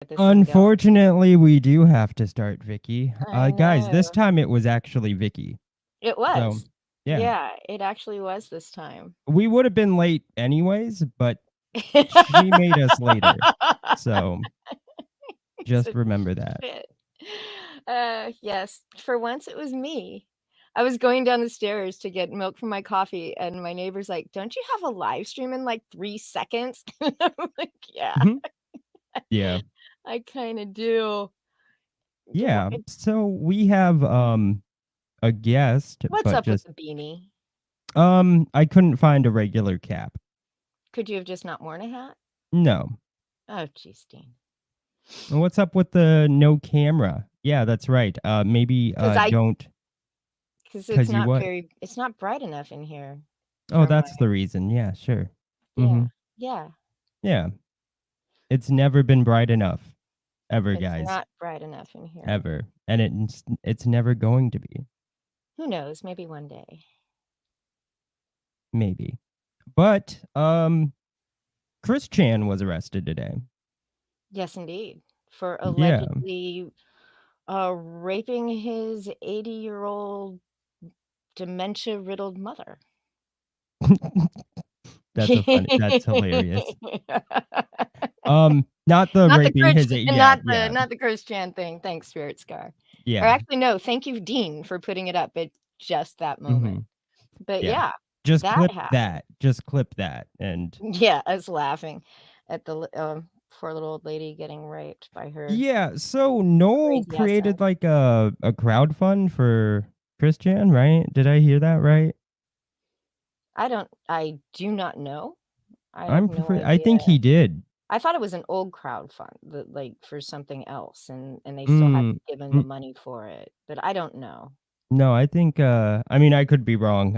this thing going. Unfortunately, we do have to start Vicky. I Guys, this know. time it was actually Vicky. It So, was. yeah. Yeah, it actually was this time. We would have been late anyways, but she made us later. So, Piece just of remember that. shit. Yes, for once it was me. I was going down the stairs to get milk for my coffee, and my neighbor's like, "Don't you have a live stream in like 3 seconds?" And I'm like, "Yeah, Mhm. Yeah. I kind of do." Yeah. So, we have a guest, What's but up with just the beanie? I couldn't find a regular cap. Could you have just not worn a hat? No. Oh, geez, Dean. And what's up with the no camera? Yeah, that's right. Maybe Because don't it's cuz you not what? very, it's not bright enough in here Oh, for my, that's the reason. Yeah, sure. yeah, Mhm. yeah. Yeah. It's never been bright enough ever, It's guys. not bright enough in here. Ever. And it's never going to be. Who knows? Maybe one day. Maybe. But Chris Chan was arrested today. Yes, indeed. For Yeah. allegedly raping his 80-year-old dementia-riddled mother. That's hilarious. Not the Not the raping Chris, his yeah, not the yeah. not the Chris Chan thing. Thanks, Spirit Scar. Or Yeah. actually, no. Thank you, Dean, for putting it up at just that moment. Mhm. But Yeah. yeah, Just that clip happened. that. Just clip that and Yeah, I was laughing at the poor little old lady getting raped by her yeah, so Noel crazy ass son. created like a crowdfund for Chris Chan, right? Did I hear that right? I do not know. I have no I idea. think he did. I thought it was an old crowd fund that, like, for something else, and they still had Mm, to give him the mm, money for it, but I don't know. no, I think I mean I could be wrong.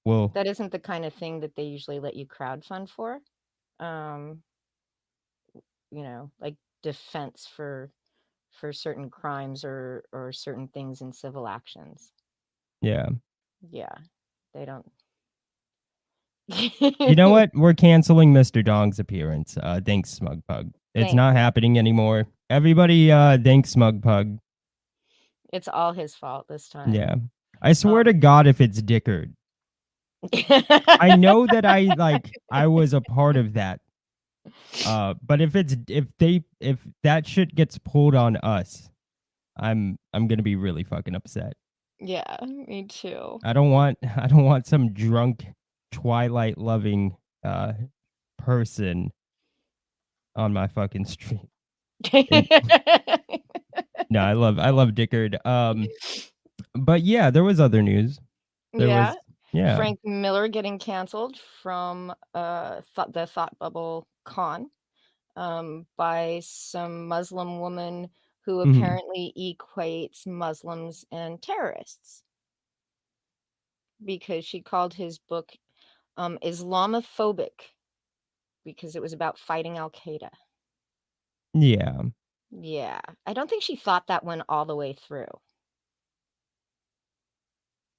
Well, That isn't the kind of thing that they usually let you crowdfund for. Um, like defense for certain crimes or certain things in civil actions. yeah. Yeah, they don't. You know what? We're canceling Mr. Dong's appearance. Thanks, Smug Pug. It's Thank not you. happening anymore. Everybody, thanks, Smug Pug. It's all his fault this time. Yeah. I swear to Um, God, if it's Dickard, I know that I was a part of that. But if that shit gets pulled on us, I'm gonna be really fucking upset. yeah, me too. I don't want some drunk Twilight loving uh person on my fucking street. It, no, I love Dickard. But yeah, there was other news. There Yeah, was yeah. Frank Miller getting canceled from the Thought Bubble Con by some Muslim woman who Mhm. apparently equates Muslims and terrorists because she called his book Islamophobic because it was about fighting Al Qaeda. Yeah. Yeah, I don't think she thought that one all the way through,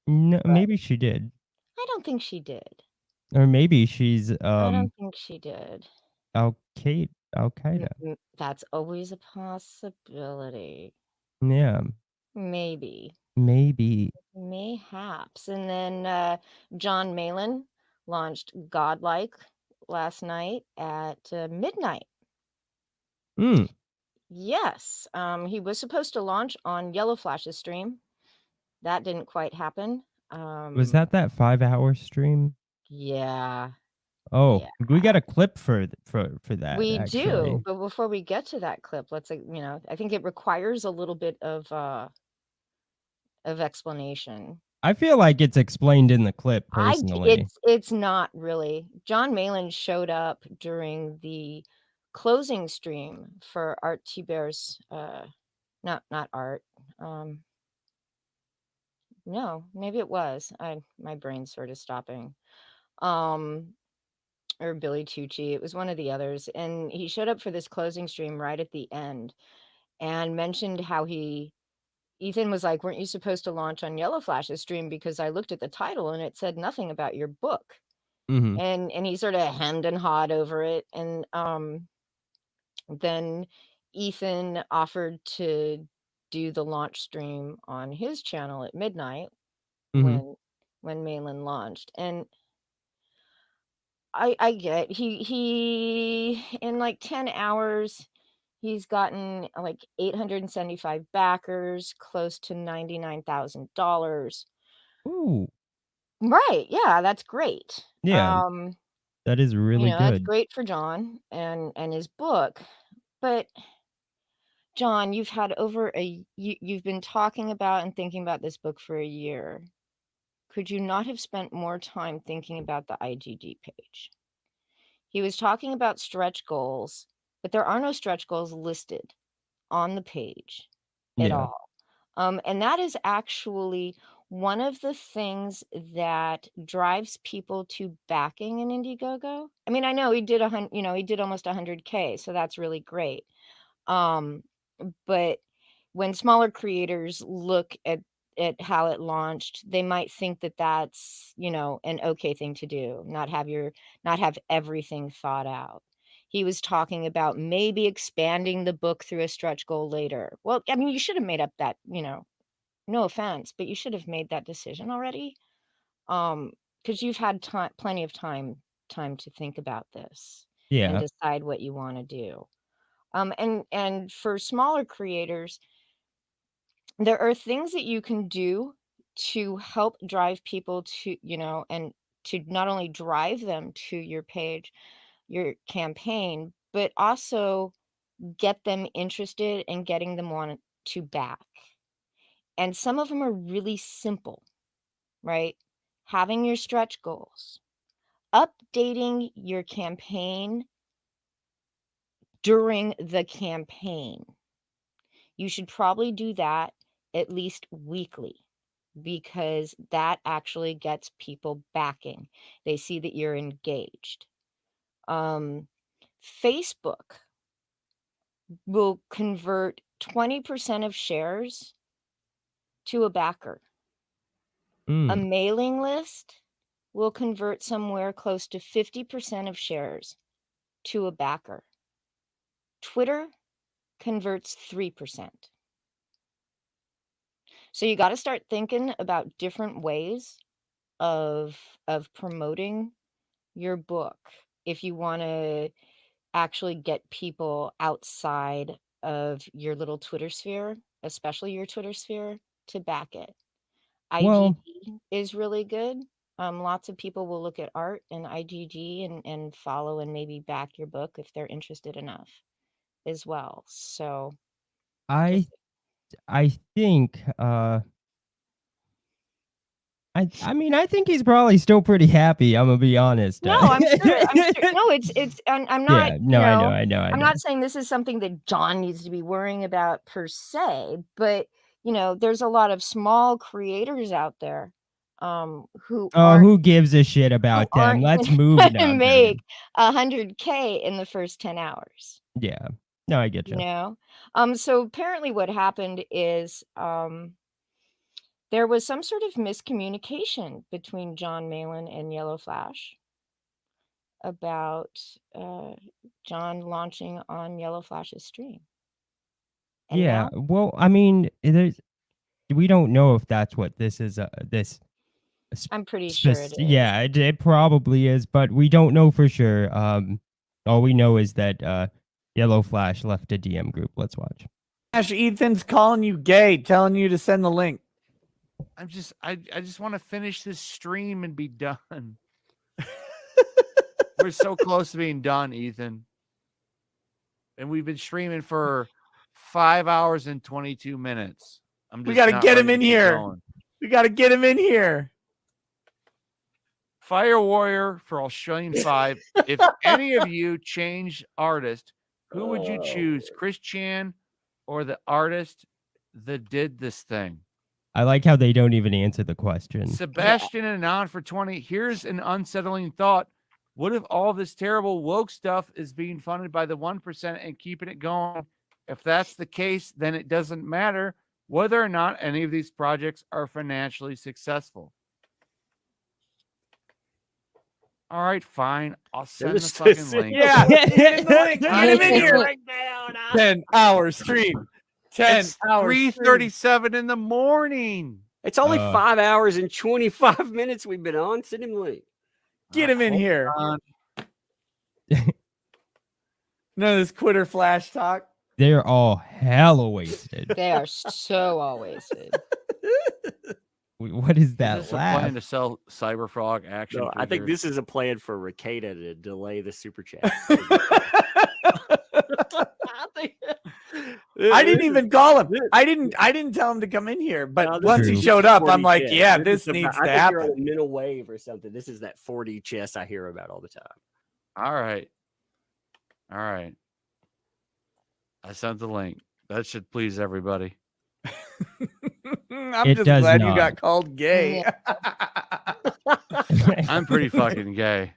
No, but maybe she did. I don't think she did. Or maybe she's I don't think she did. Al Qaeda. That's always a possibility. Yeah. Maybe. Maybe. Mayhaps. And then John Malin launched Godlike last night at midnight. Mm. Yes, he was supposed to launch on Yellow Flash's stream. That didn't quite happen. Was Um, that 5-hour stream? yeah, Oh, yeah. we got a clip for that We do, actually. but before we get to that clip, let's I think it requires a little bit of explanation. I feel like it's explained in the clip personally. It's not really. John Malin showed up during the closing stream for Art T Bear's not Art. Um no, maybe it was. My brain's sort of stopping. Um or Billy Tucci. It was one of the others. And he showed up for this closing stream right at the end and mentioned how Ethan was like, "Weren't you supposed to launch on Yellow Flash's stream? Because I looked at the title and it said nothing about your book." Mhm. And he sort of hemmed and hawed over it, and then Ethan offered to do the launch stream on his channel at midnight Mhm. when Malin launched, and I get he in like 10 hours he's gotten like 875 backers, close to $99,000. Ooh. Right, yeah, that's great. Yeah, that is really That's good. great for John and his book. But John, you've had over you've been talking about and thinking about this book for a year. Could you not have spent more time thinking about the IGG page? He was talking about stretch goals, but there are no stretch goals listed on the page at Yeah, all. And that is actually one of the things that drives people to backing an Indiegogo. I mean, I know he did he did almost 100K, so that's really great. Um, but when smaller creators look at how it launched, they might think that that's, an okay thing to do, not have everything thought out. He was talking about maybe expanding the book through a stretch goal later. Well, I mean, you should have made up that, no offense, but you should have made that decision already. Because you've had plenty of time to think about this and yeah. decide what you want to do. And for smaller creators, there are things that you can do to help drive people to, and to not only drive them to your page, your campaign, but also get them interested and getting them on to back. And some of them are really simple, right? Having your stretch goals, updating your campaign during the campaign. You should probably do that at least weekly because that actually gets people backing. They see that you're engaged. Um, Facebook will convert 20% of shares to a backer. A Mm. mailing list will convert somewhere close to 50% of shares to a backer. Twitter converts 3%. So you got to start thinking about different ways of promoting your book if you want to actually get people outside of your little Twitter sphere, especially your Twitter sphere, to back it. Well, IGG is really good. Lots of people will look at art and IGG and follow and maybe back your book if they're interested enough as well. So I just I think, I mean, I think he's probably still pretty happy, Imma be honest. no, I'm sure. No, it's I'm not, Yeah, no, I know, I know, I I'm know. not saying this is something that John needs to be worrying about per se, but there's a lot of small creators out there who Oh, aren't who gives a shit about them? Let's move gonna now, make dude. 100K in the first 10 hours, Yeah. No, I get you you. know? So apparently what happened is there was some sort of miscommunication between John Malin and Yellow Flash about uh, John launching on Yellow Flash's stream. And Yeah, now well, I mean, there's we don't know if that's what this is, this I'm pretty sure it is. yeah, it probably is, but we don't know for sure. All we know is that, Yellow Flash left a DM group. Let's watch. Ash, Ethan's calling you gay, telling you to send the link. I just want to finish this stream and be done. We're so close to being done, Ethan. And we've been streaming for 5 hours and 22 minutes. I'm We just got to not get him ready to in keep here. going. We got to get him in here. Fire Warrior for Australian 5. If any of you change artist, who would you choose? Chris Chan or the artist that did this thing? I like how they don't even answer the question. Yeah. Sebastian and Anon for 20. Here's an unsettling thought. What if all this terrible woke stuff is being funded by the 1% and keeping it going? If that's the case, then it doesn't matter whether or not any of these projects are financially successful. All right, fine. I'll send the was fucking just- link. Yeah. Get in the link. Get him in here. Right now. 10-hour stream. 10 It's hours. 3:37 in the morning. It's only Uh. 5 hours and 25 minutes we've been on. Send him the link. Get him in Hold here. on. None of this Quitter flash talk. They're all hella wasted. They are so all wasted. What is Is that this a plan laugh? to sell Cyberfrog action No, I think figures? this is a plan for Ricada to delay the super chat. I didn't even call him. I didn't tell him to come in here. But No, this once is he showed up, I'm 40 like, chess. yeah, This this is needs about- to I think you're on happen. a mental wave or something. This is that 4D chess I hear about all the time. All right. I sent the link. That should please everybody. I'm It just does glad you not. got called gay. I'm pretty fucking gay.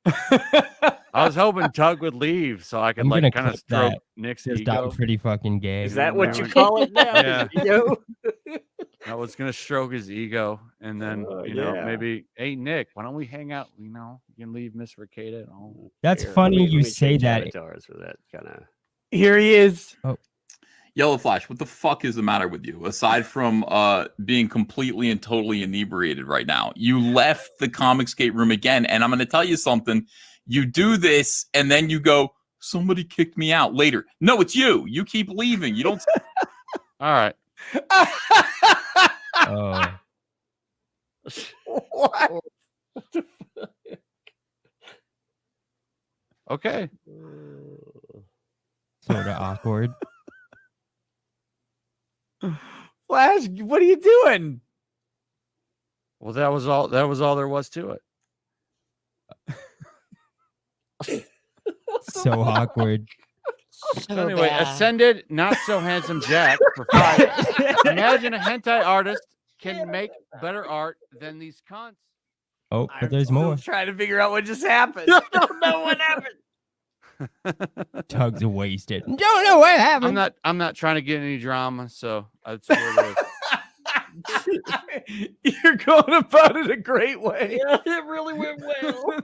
I was hoping Tug would leave so I could I'm gonna like kind of clip stroke that. Nick's Just ego. I'm pretty fucking gay. Is that what you Yeah. call it now? Yeah. Yo? I was gonna stroke his ego, and then Oh, you know yeah. maybe, hey Nick, why don't we hang out? You know, you can leave Miss Ricada at home. That's Here, funny let me you say change that. avatars for that kind of. Here he is. Yellow Flash, what the fuck is the matter with you? Aside from being completely and totally inebriated right now, you left the ComicsGate room again, and I'm going to tell you something. You do this, and then you go, somebody kicked me out later. No, it's you. You keep leaving. You don't. All right. Oh, What? Okay. sort of awkward. Flash, what are you doing? Well, that was all. That was all there was to it. So awkward. So anyway, ascended, not so handsome Jack for 5. Imagine a hentai artist can make better art than these cunts. Oh, but I'm there's still more. trying to figure out what just happened. I don't know what happened. Tug's wasted. Don't know what happened. I'm not trying to get any drama, so that's what it is. You're going about it a great way. Yeah, it really went well.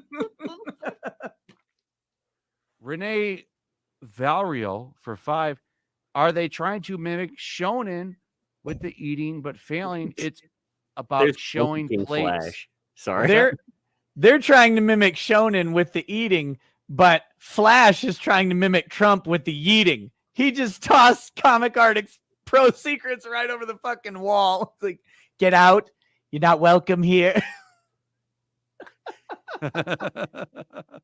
Renee Valrio for 5. Are they trying to mimic shonen with the eating but failing? It's about There's showing fucking plates. Flash. Sorry. They're trying to mimic shonen with the eating, but Flash is trying to mimic Trump with the yeeting. He just tossed Comic Artist Pro Secrets right over the fucking wall. It's like, get out. You're not welcome here.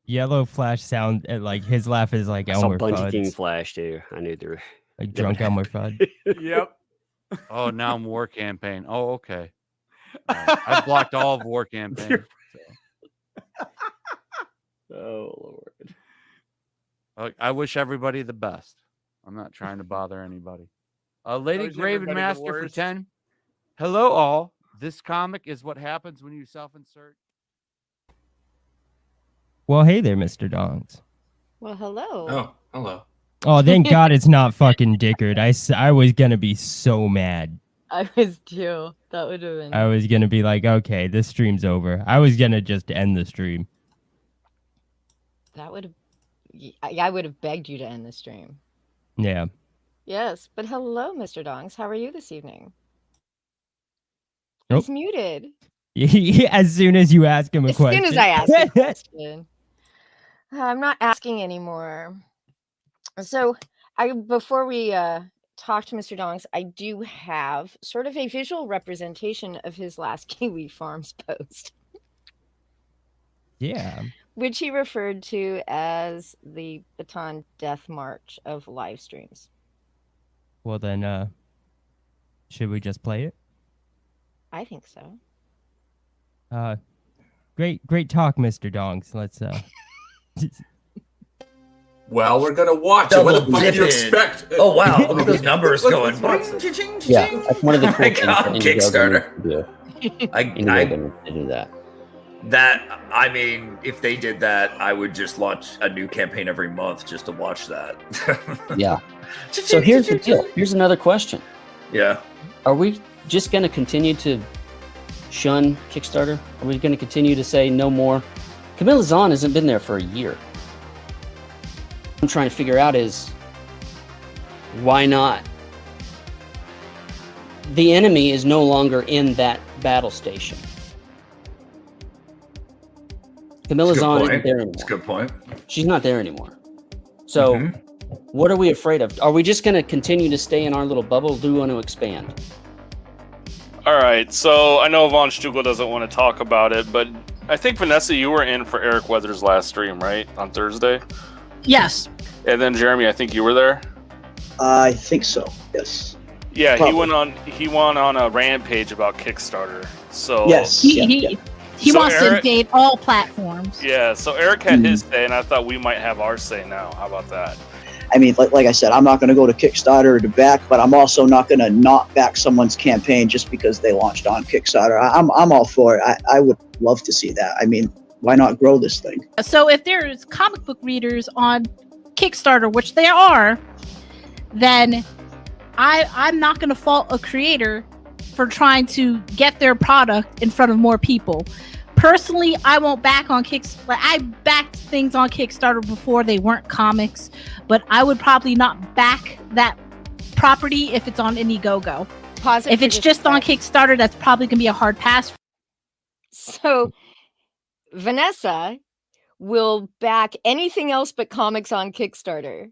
Yellow Flash sound like his laugh is like I saw Elmer Bungie King Fudd's, Flash too. I knew there. like drunk Elmer Fudd. Yep. Oh, now I'm War Campaign. Oh, okay. I blocked all of War Campaign. Oh Lord. Look, I wish everybody the best. I'm not trying to bother anybody. Lady wish Graven everybody the Master for worst. 10. Hello, all. This comic is what happens when you self-insert. Well, hey there, Mr. Dongs. Well, hello. Oh, hello. Oh, thank God it's not fucking Dickard. I was gonna be so mad. I was too. That would have been. I was gonna be like, okay, this stream's over. I was gonna just end the stream. That would have. I would have begged you to end the stream. Yeah. Yes, but hello, Mr. Dongs. How are you this evening? Nope. He's muted. As soon as you ask him a As question. soon as I ask a question. I'm not asking anymore. So, before we talk to Mr. Dongs, I do have sort of a visual representation of his last Kiwi Farms post, Yeah. which he referred to as the Baton Death March of live streams. Well then, should we just play it? I think so. Great talk, Mr. Dongs. Let's Well, we're gonna watch it. What the fuck do you expect? Oh wow, look at those numbers going. Yeah, that's one of the Oh cool my things God, that Indiegogo Kickstarter. needs to do. I Indiegogo needs to do that. I mean, if they did that, I would just launch a new campaign every month just to watch that. Yeah. So here's the deal. Here's another question. Yeah. Are we just going to continue to shun Kickstarter? Are we going to continue to say no more Camilla Zahn hasn't been there for a year. What I'm trying to figure out is why not? The enemy is no longer in that battle station. Camilla Zahn isn't there anymore. That's a good point. She's not there anymore. So, what are we afraid of? Are we just going to continue to stay in our little bubble? Do we want to expand? All right, so I know Von Stugel doesn't want to talk about it, but I think, Vanessa, you were in for Eric Weathers' last stream, right? On Thursday? Yes. And then, Jeremy, I think you were there? I think so, yes. Yeah, Probably. he went on a rampage about Kickstarter. So Yes. He wants to invade all platforms. Yeah, so Eric had his say, and I thought we might have our say now. How about that? I mean, like I said, I'm not going to go to Kickstarter to back, but I'm also not going to not back someone's campaign just because they launched on Kickstarter. I'm all for it. I would love to see that. I mean, why not grow this thing? So if there's comic book readers on Kickstarter, which there are, then I'm not going to fault a creator for trying to get their product in front of more people. Personally, I won't back on Kickstarter. I backed things on Kickstarter before they weren't comics, but I would probably not back that property if it's on Indiegogo. If it's just on Kickstarter, that's probably going to be a hard pass. So Vanessa will back anything else but comics on Kickstarter.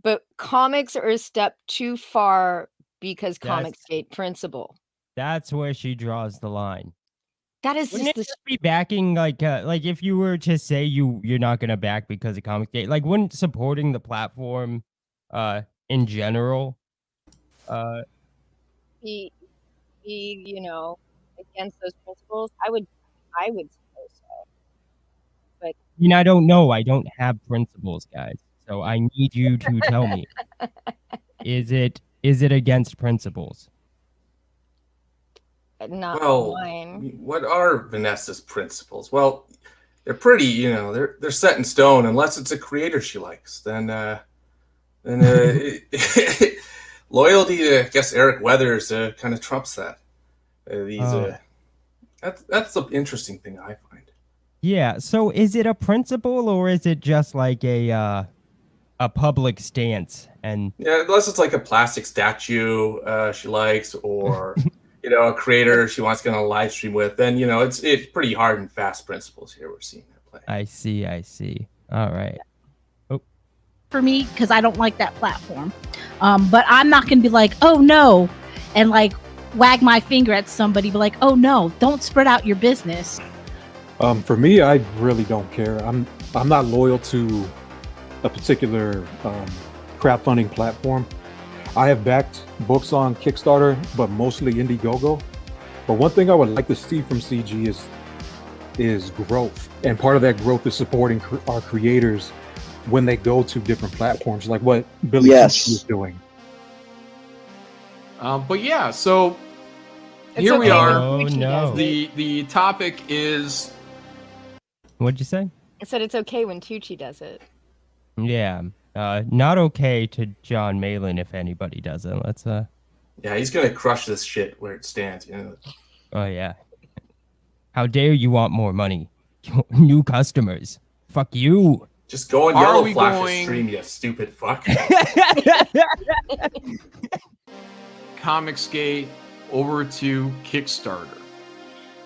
But comics are a step too far because ComicsGate principle. That's where she draws the line. That is Wouldn't it just be backing like if you were to say you're not gonna back because of ComicsGate, like wouldn't supporting the platform in general be you know, against those principles? I would suppose so. But I mean, I don't know. I don't have principles, guys. So I need you to tell me. Is it against principles? Not Well, mine. what are Vanessa's principles? Well, they're pretty, you know, they're set in stone unless it's a creator she likes. Then loyalty to, I guess, Eric Weathers kind of trumps that. That's the interesting thing I find. Yeah. So is it a principle or is it just like a public stance? And Yeah, unless it's like a plastic statue she likes, or you know, a creator she wants to get on a live stream with, then you know it's pretty hard and fast principles here we're seeing at play. I see. All right. For me, because I don't like that platform. But I'm not going to be like, oh no, and like wag my finger at somebody, be like, oh no, don't spread out your business. For me, I really don't care. I'm not loyal to a particular crowdfunding platform. I have backed books on Kickstarter, but mostly Indiegogo. But one thing I would like to see from CG is growth, and part of that growth is supporting our creators when they go to different platforms, like what Billy is doing. But yeah, so here we are. Oh no! The topic is. What'd you say? I said it's okay when Tucci does it. Yeah. Not okay to John Malin if anybody does it. Let's Yeah, he's gonna crush this shit where it stands, you know. Oh yeah. How dare you want more money? New customers. Fuck you. Just go on Yellow Flash's stream, you stupid fuck. ComicsGate over to Kickstarter.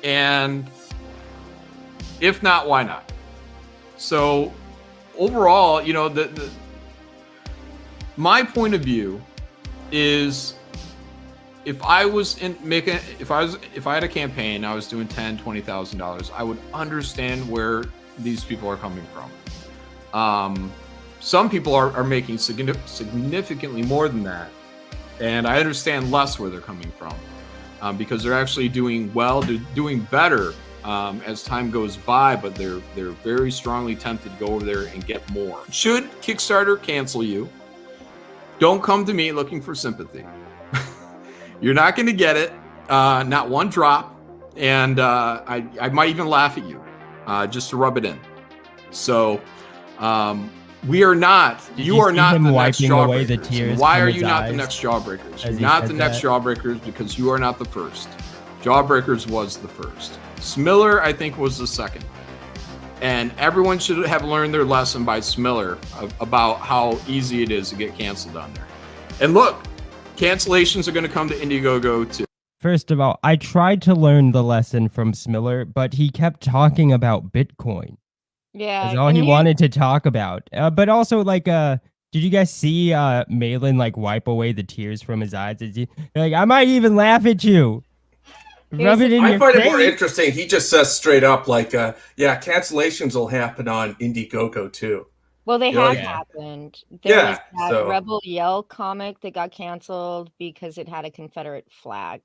And if not, why not? So overall, you know, my point of view is if I had a campaign, I was doing $10,000, $20,000, I would understand where these people are coming from. Some people are making significantly more than that, and I understand less where they're coming from because they're actually doing well, they're doing better as time goes by, but they're very strongly tempted to go over there and get more. Should Kickstarter cancel you, don't come to me looking for sympathy. You're not going to get it, not one drop, and I might even laugh at you just to rub it in. So we are not. You are not the next Jawbreakers. Why are you not the next Jawbreakers? You're not the next Jawbreakers because you are not the first. Jawbreakers was the first. Smiller, I think, was the second. And everyone should have learned their lesson by Smiller about how easy it is to get canceled on there. And look, cancellations are going to come to Indiegogo too. First of all, I tried to learn the lesson from Smiller, but he kept talking about Bitcoin. Yeah. That's all he wanted to talk about. But also, like, did you guys see Malin, like, wipe away the tears from his eyes? Like, I might even laugh at you. Rub it in I your find face. it more interesting. He just says straight up, like, yeah, cancellations will happen on Indiegogo too. Well, they You know, have like- happened. There Yeah, was that so- Rebel Yell comic that got canceled because it had a Confederate flag.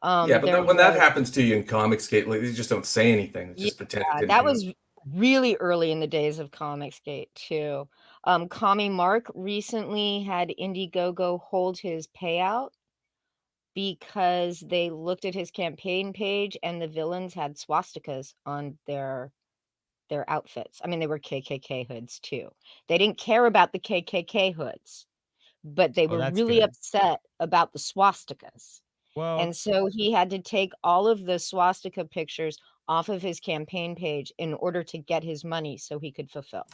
Yeah, but there when that was- happens to you in ComicsGate, like, you just don't say anything. It's just pretend it Yeah, didn't that happen. was really early in the days of ComicsGate too. Commie Mark recently had Indiegogo hold his payout because they looked at his campaign page and the villains had swastikas on their outfits. I mean, they were KKK hoods too. They didn't care about the KKK hoods, but they were that's really good. upset about the swastikas. Well, And so he had to take all of the swastika pictures off of his campaign page in order to get his money so he could fulfill.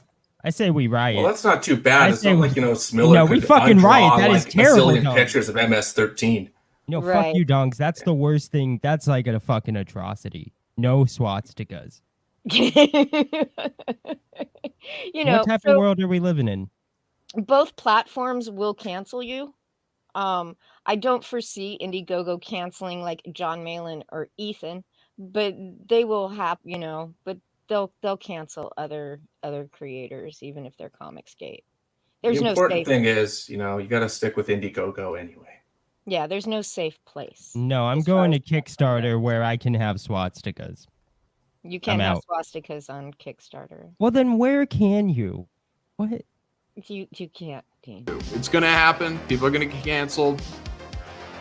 I say we riot. Well, that's not too bad. I It's say not we- like, Smiller No, we could fucking undraw, riot. That like is terrible, a zillion Dom. pictures of MS-13. No, Right. fuck you, donks. That's the worst thing. That's like a fucking atrocity. No swastikas. What type so of world are we living in? both platforms will cancel you. I don't foresee Indiegogo canceling like John Malin or Ethan, but they will have, but they'll cancel other creators even if they're ComicsGate. There's The no important safe. thing is, you got to stick with Indiegogo anyway. Yeah, there's no safe place. No, I'm going to Kickstarter where I can have swastikas. You can't I'm have out. swastikas on Kickstarter. Well, then where can you? What? You can't, Dean. It's going to happen. People are going to get canceled.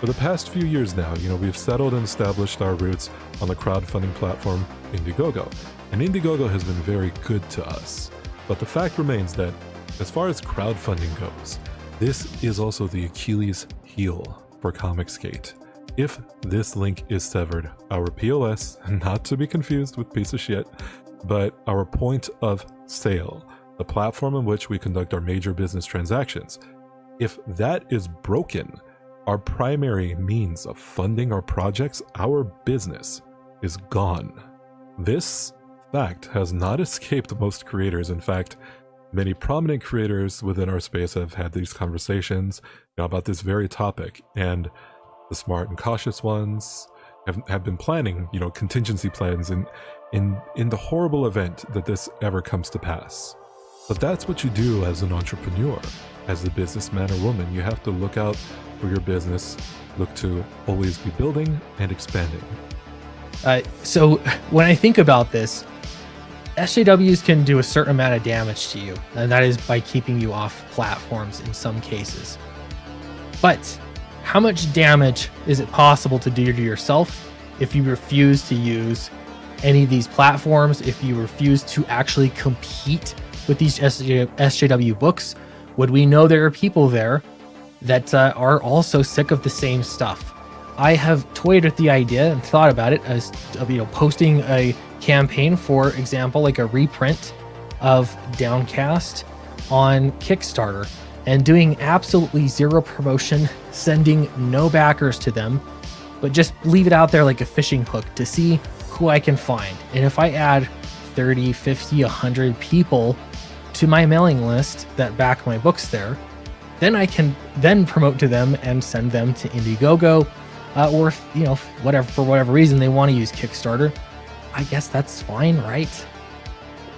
For the past few years now, we've settled and established our roots on the crowdfunding platform Indiegogo. And Indiegogo has been very good to us. But the fact remains that, as far as crowdfunding goes, this is also the Achilles heel for ComicsGate. If this link is severed, our POS, not to be confused with piece of shit, but our point of sale, the platform in which we conduct our major business transactions, if that is broken, our primary means of funding our projects, our business, is gone. This fact has not escaped most creators. In fact, many prominent creators within our space have had these conversations about this very topic, and the smart and cautious ones have been planning, contingency plans in the horrible event that this ever comes to pass. But that's what you do as an entrepreneur, as a businessman or woman. You have to look out for your business, look to always be building and expanding. So when I think about this, SJWs can do a certain amount of damage to you, and that is by keeping you off platforms in some cases. But how much damage is it possible to do to yourself if you refuse to use any of these platforms, if you refuse to actually compete with these SJW books? Would we know there are people there that are also sick of the same stuff? I have toyed with the idea and thought about it as posting a campaign, for example, like a reprint of Downcast on Kickstarter, and doing absolutely zero promotion, sending no backers to them, but just leave it out there like a fishing hook to see who I can find. And if I add 30, 50, 100 people to my mailing list that back my books there, then I can then promote to them and send them to Indiegogo, or if, for whatever reason they want to use Kickstarter, I guess that's fine, right?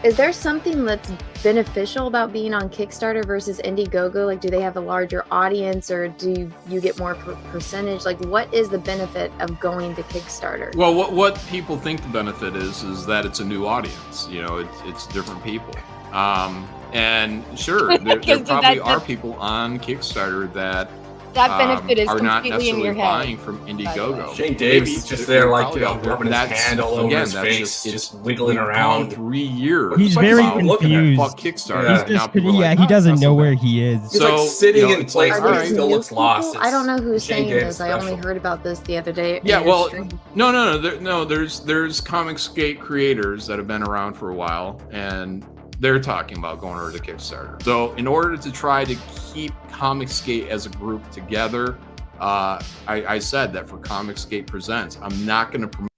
Is there something that's beneficial about being on Kickstarter versus Indiegogo? Like, do they have a larger audience, or do you get more percentage? Like, what is the benefit of going to Kickstarter? Well, what people think the benefit is that it's a new audience. It's different people. And sure, there probably are people on Kickstarter that That benefit is are not completely in your necessarily head, buying from by the Indiegogo. way. Shane Davis Maybe is just they're there, like, probably you know, out there, rubbing but his that's hand all over again, his that's face, it's just wiggling we've around. gone 3 years. He's What the fuck is very he even looking at? confused. Fuck Kickstarter. Yeah. He's And now just people are like, he "Oh, doesn't it's not know so where bad." he is. He's like So, sitting you know, in it's like, place, Are but all he these right. still new looks lost. people? I don't know It's who's Shane saying Davis this. I only special. heard about this the other day. Yeah, in your well, stream. no. There's ComicsGate creators that have been around for a while, and they're talking about going over to Kickstarter. So, in order to try to keep ComicsGate as a group together, I said that for ComicsGate Presents, I'm not going to promote.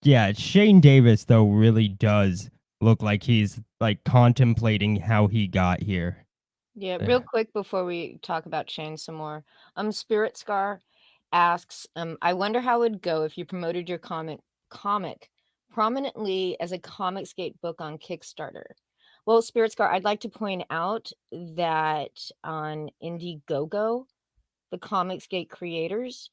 Yeah, Shane Davis though really does look like he's like contemplating how he got here. Yeah, real quick before we talk about Shane some more. Spirit Scar asks, I wonder how it would go if you promoted your comic prominently as a ComicsGate book on Kickstarter. Well, Spirit Scar, I'd like to point out that on Indiegogo, the ComicsGate creators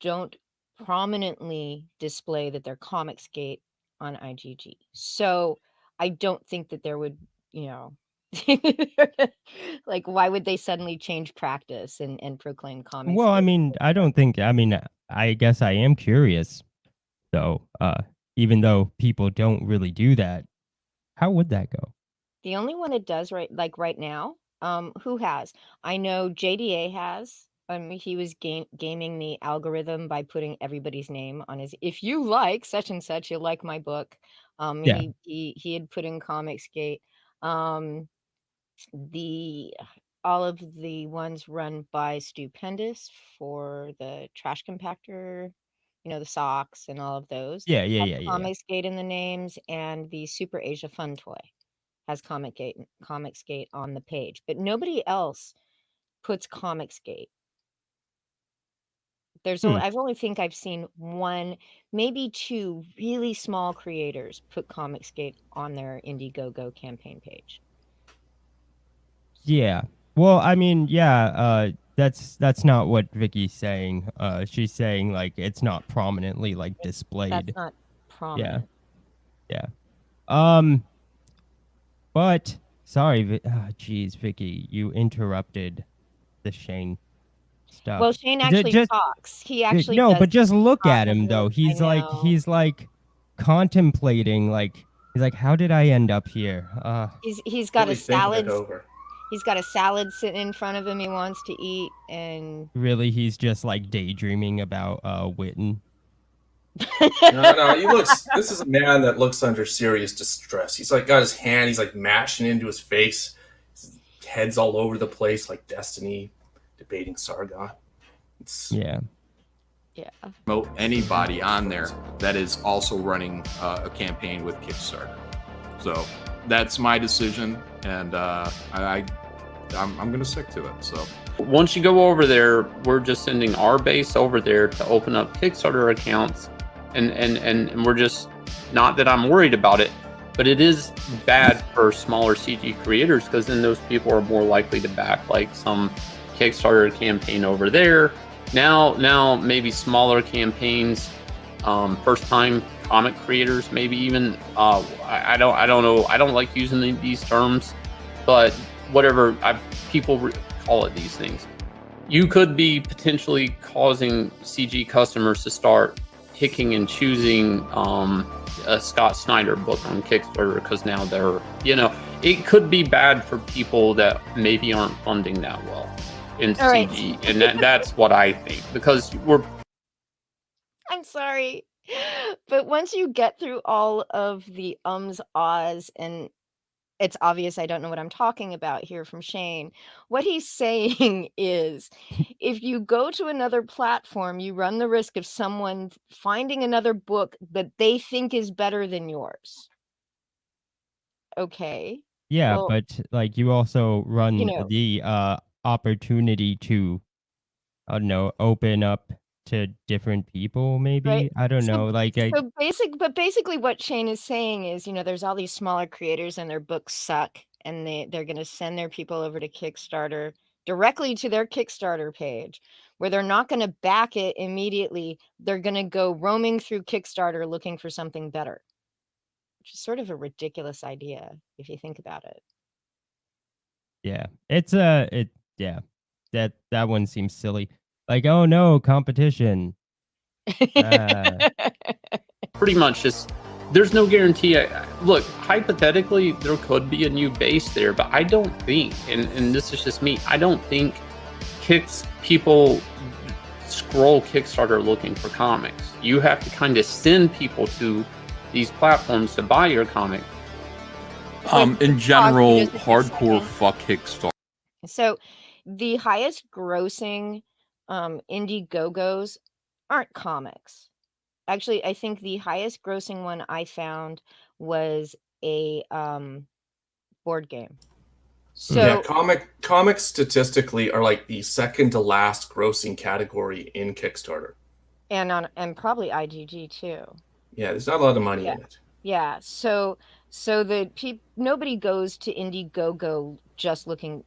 don't prominently display that they're ComicsGate on IGG. So I don't think that there would, you know, like why would they suddenly change practice and proclaim comics? Well, I mean, I guess I am curious. So, even though people don't really do that, how would that go? The only one it does right now, who has? I know JDA has. He was gaming the algorithm by putting everybody's name on his. If you like such and such, you'll like my book. Yeah. He had put in ComicsGate. All of the ones run by Stupendous for the trash compactor, you know, the socks and all of those. Yeah. Have ComicsGate in the names, and the Super Asia Fun Toy has ComicsGate on the page, but nobody else puts ComicsGate. I've seen one, maybe two really small creators put ComicsGate on their Indiegogo campaign page. Yeah. Well, I mean, yeah, that's not what Vicky's saying. She's saying like it's not prominently like displayed. That's not prominent. Yeah. But sorry, geez, Vicky, you interrupted the Shane stuff. Well, Shane actually talks. He actually no, does but just look talk at him though. He's like contemplating. He's like, how did I end up here? He's got Really a thinking salad. it over. He's got a salad sitting in front of him. He wants to eat, and really, he's just like daydreaming about Witten. No, he looks. This is a man that looks under serious distress. He's like got his hand. He's like mashing into his face. His head's all over the place, like Destiny debating Sargon. Yeah. Promote anybody on there that is also running a campaign with Kickstarter. So that's my decision, and I'm going to stick to it. So once you go over there, we're just sending our base over there to open up Kickstarter accounts, and we're just, not that I'm worried about it, but it is bad for smaller CG creators, because then those people are more likely to back like some Kickstarter campaign over there. Now maybe smaller campaigns, first time comic creators, maybe even I don't know, I don't like using these terms, but whatever people call it these things. You could be potentially causing CG customers to start picking and choosing a Scott Snyder book on Kickstarter, because now they're, it could be bad for people that maybe aren't funding that well in CG. And that's what I think, because I'm sorry, but once you get through all of the ahs, and it's obvious I don't know what I'm talking about here from Shane, what he's saying is, if you go to another platform, you run the risk of someone finding another book that they think is better than yours. Okay. Yeah, well, but like you also run you know, the opportunity to, I don't know, open up to different people, maybe. right? I don't know. Like But basically what Shane is saying is, there's all these smaller creators and their books suck, and they're going to send their people over to Kickstarter, directly to their Kickstarter page, where they're not going to back it immediately. They're going to go roaming through Kickstarter looking for something better, which is sort of a ridiculous idea if you think about it. Yeah, it's Yeah, that one seems silly. Like, oh no, competition. Pretty much just there's no guarantee. Look, hypothetically, there could be a new base there, but I don't think, and this is just me, I don't think people scroll Kickstarter looking for comics. You have to kind of send people to these platforms to buy your comic. In general, hardcore fuck Kickstarter. So the highest grossing Indiegogos aren't comics. Actually, I think the highest grossing one I found was a board game. So yeah, comics statistically are like the second to last grossing category in Kickstarter. and probably IGG too. Yeah, there's not a lot of money in it. Yeah, so the nobody goes to Indiegogo just looking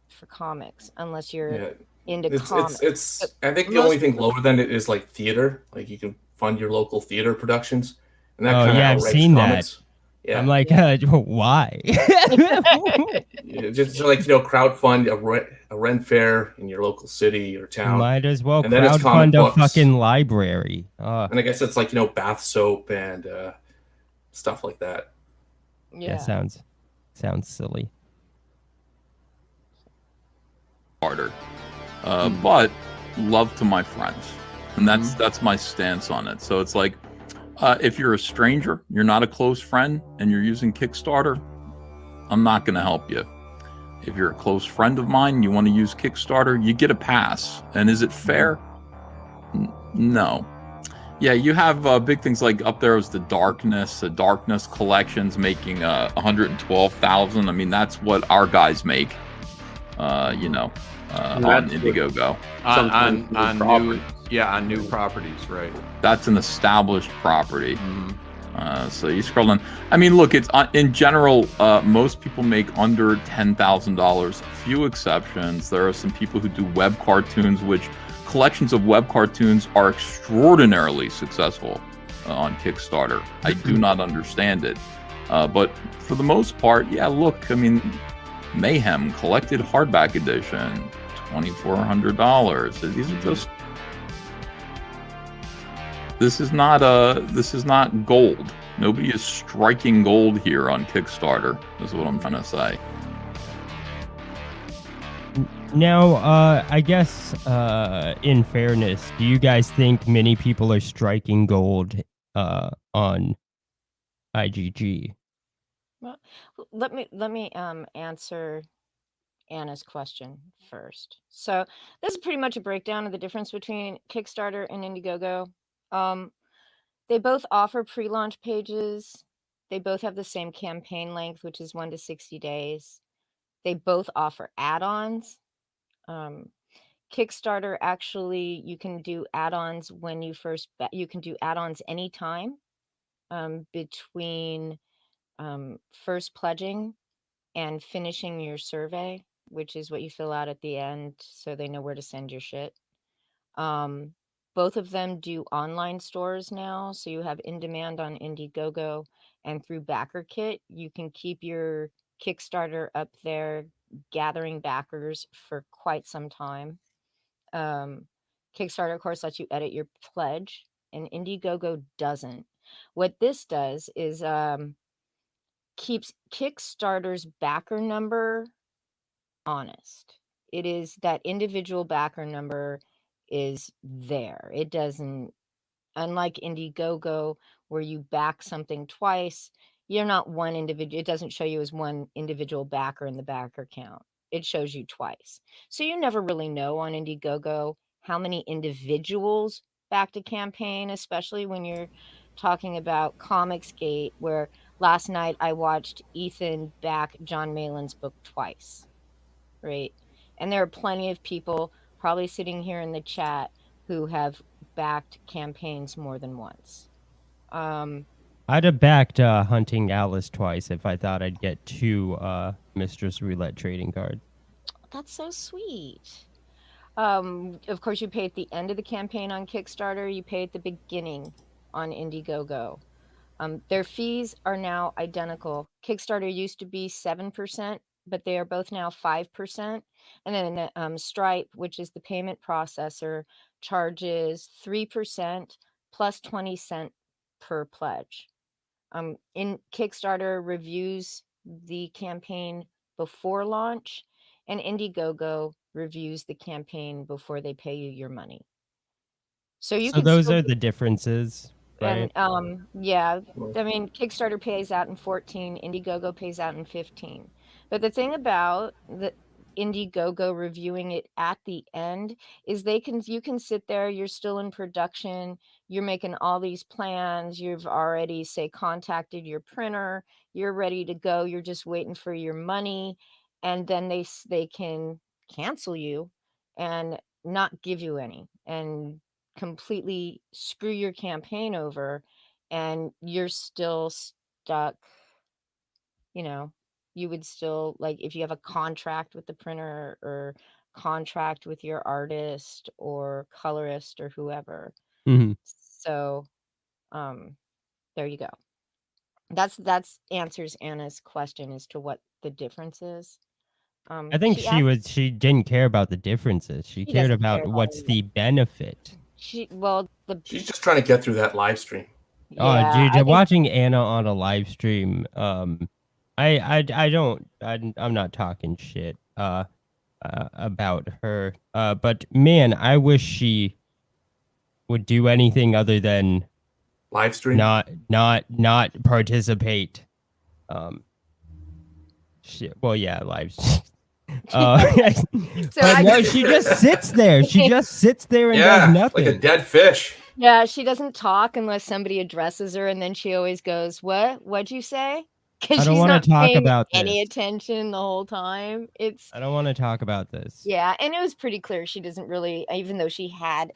for comics unless you're into comics. It's I think the only thing lower than it is like theater. Like you can fund your local theater productions, and that kind of I've seen comics. that. Yeah. I'm like, why? Just like crowdfund a rent fair in your local city or town. Might as well and then it's comic crowdfund a books. fucking library. And I guess it's like bath soap and stuff like that. Yeah, sounds silly. Harder, but love to my friends, and that's my stance on it. So it's like, if you're a stranger, you're not a close friend, and you're using Kickstarter, I'm not going to help you. If you're a close friend of mine, you want to use Kickstarter, you get a pass. And is it fair? No. Yeah, you have big things like up there is the Darkness collections making 112,000. I mean, that's what our guys make. On Indiegogo. On new properties, right? That's an established property. So you scroll down. I mean, look, it's in general, most people make under $10,000. Few exceptions. There are some people who do web cartoons, which collections of web cartoons are extraordinarily successful on Kickstarter. I do not understand it. But for the most part, yeah, look, I mean, Mayhem collected hardback edition, $2,400. These are just. This is not gold. Nobody is striking gold here on Kickstarter, is what I'm trying to say. Now, I guess, in fairness, do you guys think many people are striking gold on IGG? Well, let me answer Anna's question first. So this is pretty much a breakdown of the difference between Kickstarter and Indiegogo. They both offer pre-launch pages. They both have the same campaign length, which is 1 to 60 days. They both offer add-ons. Kickstarter, actually, you can do add-ons when you first you can do add-ons anytime between first pledging and finishing your survey, which is what you fill out at the end so they know where to send your shit. Both of them do online stores now, so you have in demand on Indiegogo, and through BackerKit, you can keep your Kickstarter up there gathering backers for quite some time. Kickstarter, of course, lets you edit your pledge, and Indiegogo doesn't. What this does is keeps Kickstarter's backer number honest. It is that individual backer number is there. It doesn't, unlike Indiegogo, where you back something twice, you're not one individual. It doesn't show you as one individual backer in the backer count. It shows you twice. So you never really know on Indiegogo how many individuals backed a campaign, especially when you're talking about ComicsGate, where last night I watched Ethan back John Malin's book twice, right? And there are plenty of people probably sitting here in the chat who have backed campaigns more than once. I'd have backed Hunting Alice twice if I thought I'd get 2 Mistress Roulette trading cards. That's so sweet. Of course, you pay at the end of the campaign on Kickstarter. You pay at the beginning on Indiegogo. Their fees are now identical. Kickstarter used to be 7%. but they are both now 5%. And then Stripe, which is the payment processor, charges 3% plus 20 cents per pledge. In Kickstarter reviews the campaign before launch, and Indiegogo reviews the campaign before they pay you your money. So you So can those still are the differences, right? and yeah, I mean, Kickstarter pays out in 14, Indiegogo pays out in 15. But the thing about the Indiegogo reviewing it at the end is you can sit there, you're still in production, you're making all these plans, you've already say contacted your printer, you're ready to go, you're just waiting for your money, and then they can cancel you and not give you any and completely screw your campaign over, and you're still stuck. You would still, like, if you have a contract with the printer or contract with your artist or colorist or whoever. Mhm. So there you go. That's answers Anna's question as to what the difference is. I think She asked, she didn't care about the differences. She she cared doesn't care about about what's the benefit. She's just trying to get through that live stream. Oh, Yeah, dude, I think watching Anna on a live stream, I'm not talking shit about her. But man, I wish she would do anything other than live stream, not participate. Shit. Well, yeah, live. But no, she just sits there. She just sits there and does nothing. like a dead fish. Yeah, she doesn't talk unless somebody addresses her, and then she always goes, What'd you say?" Because I don't she's wanna not talk paying about any this. attention the whole time. I don't want to talk about this. Yeah, and it was pretty clear she doesn't really, even though she had,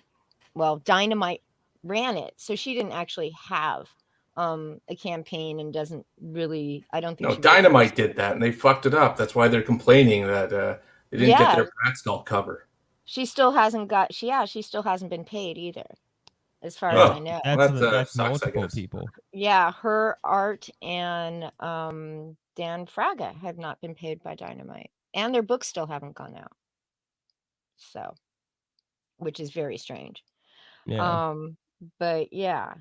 Dynamite ran it, so she didn't actually have a campaign and doesn't really, I don't think No, she really Dynamite did that, and they fucked it up. That's why they're complaining that they didn't get Yeah, their Praxdol cover. she still hasn't she still hasn't been paid either, as far as I Oh, know. That's sucks, I multiple guess. people. Yeah, her art and Dan Fraga have not been paid by Dynamite, and their books still haven't gone out. So, which is very strange. Yeah. But yeah.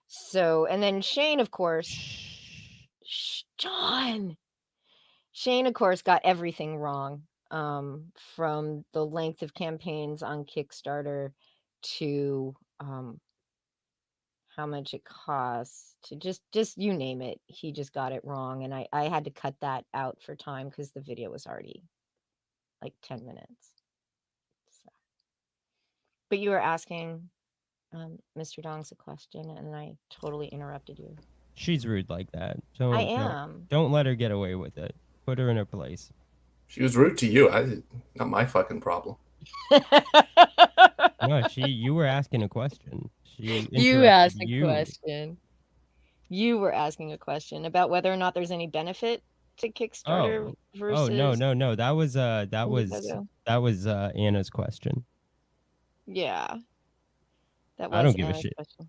So, and then Shane, of course, John. Shane, of course, got everything wrong. From the length of campaigns on Kickstarter to how much it costs to just you name it, he just got it wrong, and I had to cut that out for time because the video was already like 10 minutes. So. But you were asking Mr. Dongs a question, and I totally interrupted you. She's rude like that. I am. Don't let her get away with it. Put her in her place. She was rude to you. Not my fucking problem. No, you were asking a question. You asked a question. You were asking a question about whether or not there's any benefit to Kickstarter versus. No. That was Anna's question. Yeah. That was I don't give a Anna's shit. question.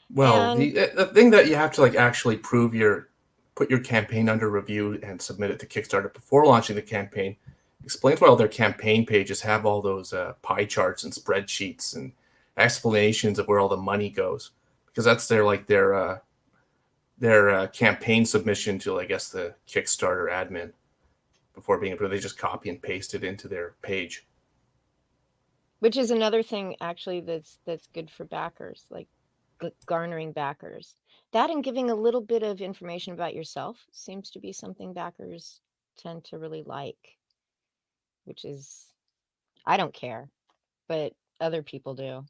Well, And- the thing that you have to like actually put your campaign under review and submit it to Kickstarter before launching the campaign explains why all their campaign pages have all those pie charts and spreadsheets and explanations of where all the money goes, because that's their campaign submission to, I guess, the Kickstarter admin before being approved. They just copy and paste it into their page. Which is another thing, actually, that's good for backers, like garnering backers. That and giving a little bit of information about yourself seems to be something backers tend to really like, which is, I don't care, but other people do.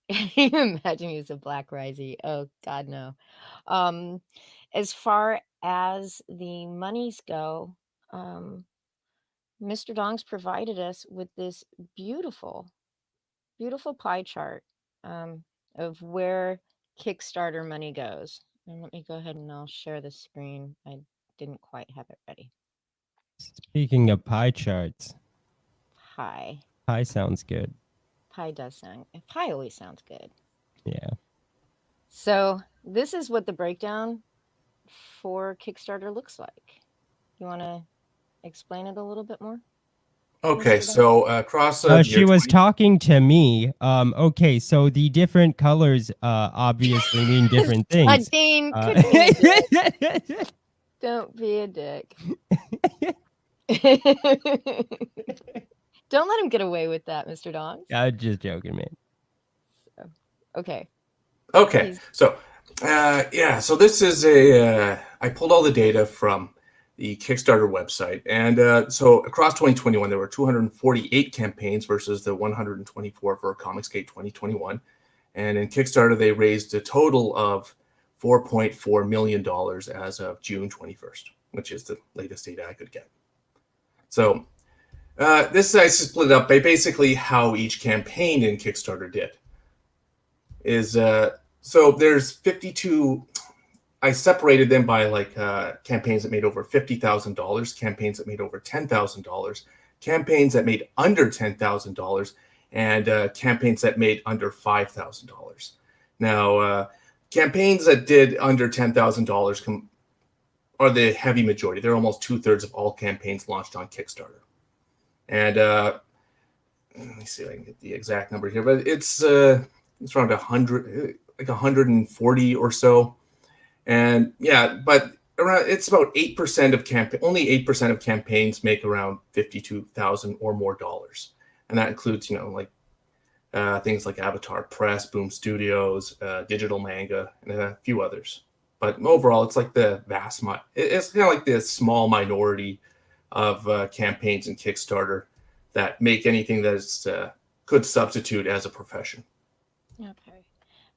You imagine me as a Black Risey. Oh, God, no. As far as the monies go, Mr. Dongs provided us with this beautiful, beautiful pie chart of where Kickstarter money goes. And let me go ahead and I'll share the screen. I didn't quite have it ready. Speaking of pie charts. Pie. Pie sounds good. Pie pie always sounds good. Yeah. So this is what the breakdown for Kickstarter looks like. You want to explain it a little bit more? Okay, Mr. Dom? so across the She year was 20 talking to me. Okay, so the different colors obviously mean different things. Dean, quit being a dick. Don't be a dick. Don't let him get away with that, Mr. Dong. I'm just joking, man. So, okay. Okay, He's- so yeah, so this is a I pulled all the data from the Kickstarter website, and so across 2021 there were 248 campaigns versus the 124 for ComicsGate 2021, and in Kickstarter they raised a total of $4.4 million as of June 21st, which is the latest data I could get. So this I split up by basically how each campaign in Kickstarter did. So there's 52. I separated them by like campaigns that made over $50,000, campaigns that made over $10,000, campaigns that made under $10,000, and campaigns that made under $5,000. Now, campaigns that did under $10,000 are the heavy majority. They're almost 2/3 of all campaigns launched on Kickstarter. And let me see if I can get the exact number here, but it's around 100, like 140 or so. And yeah, but around it's about 8% of only 8% of campaigns make around $52,000 or more dollars, and that includes like things like Avatar Press, Boom Studios, Digital Manga, and a few others. But overall, it's like the it's kind of like the small minority of campaigns in Kickstarter that make anything that's could substitute as a profession. Okay.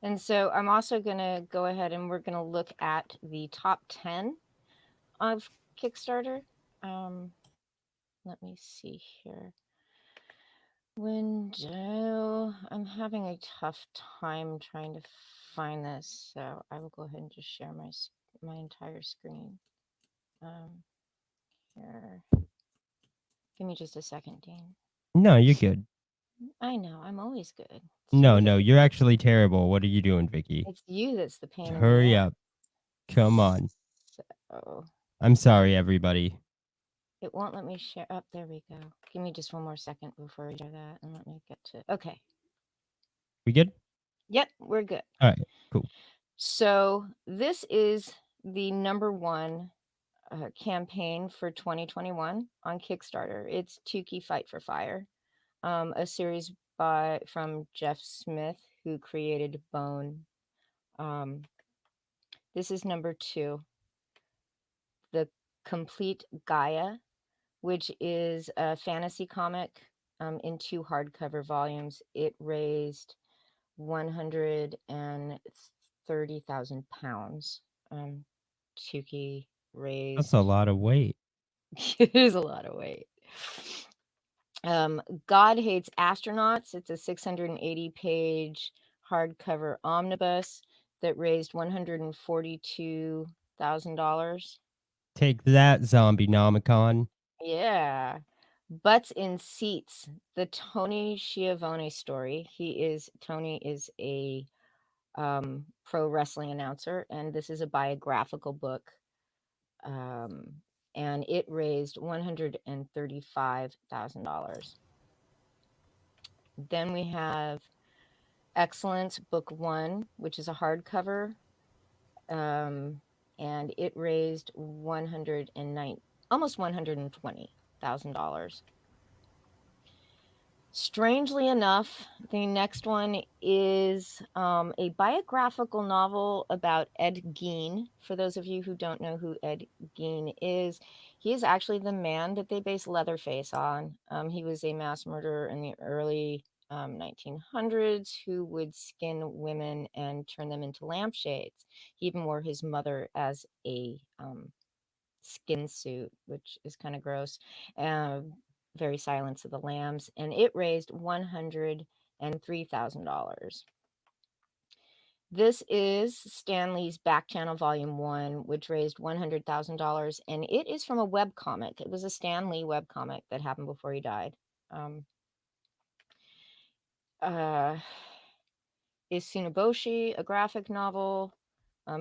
And so I'm also going to go ahead and we're going to look at the top 10 of Kickstarter. Let me see here. Window. I'm having a tough time trying to find this, so I will go ahead and just share my entire screen. Here. Give me just a second, Dean. No, you're good. I know, I'm always good. No, you're actually terrible. What are you doing, Vicky? It's you that's the pain in the Hurry ass. up. Come on. So I'm sorry, everybody. it won't let me share. Oh, there we go. Give me just one more second before we do that, and let me get to. Okay. We good? Yep, we're good. All right, cool. So this is the #1 campaign for 2021 on Kickstarter. It's Tukey Fight for Fire, a series from Jeff Smith, who created Bone. This is #2, The Complete Gaia, which is a fantasy comic in 2 hardcover volumes. It raised 130,000 pounds. Tukey raised. That's a lot of weight. It is a lot of weight. God Hates Astronauts. It's a 680-page hardcover omnibus that raised $142,000. Take that, Zombie Nomicon. Yeah. Butts in Seats, the Tony Schiavone story. Tony is a pro wrestling announcer, and this is a biographical book. And it raised $135,000. Then we have Excellence Book 1, which is a hardcover, and it raised almost $120,000. Strangely enough, the next one is a biographical novel about Ed Gein. For those of you who don't know who Ed Gein is, he is actually the man that they base Leatherface on. He was a mass murderer in the early 1900s who would skin women and turn them into lampshades. He even wore his mother as a skin suit, which is kind of gross. Very Silence of the Lambs, and it raised $103,000. This is Stan Lee's Back Channel Volume 1, which raised $100,000, and it is from a webcomic. It was a Stan Lee webcomic that happened before he died. Is Tsunaboshi, a graphic novel,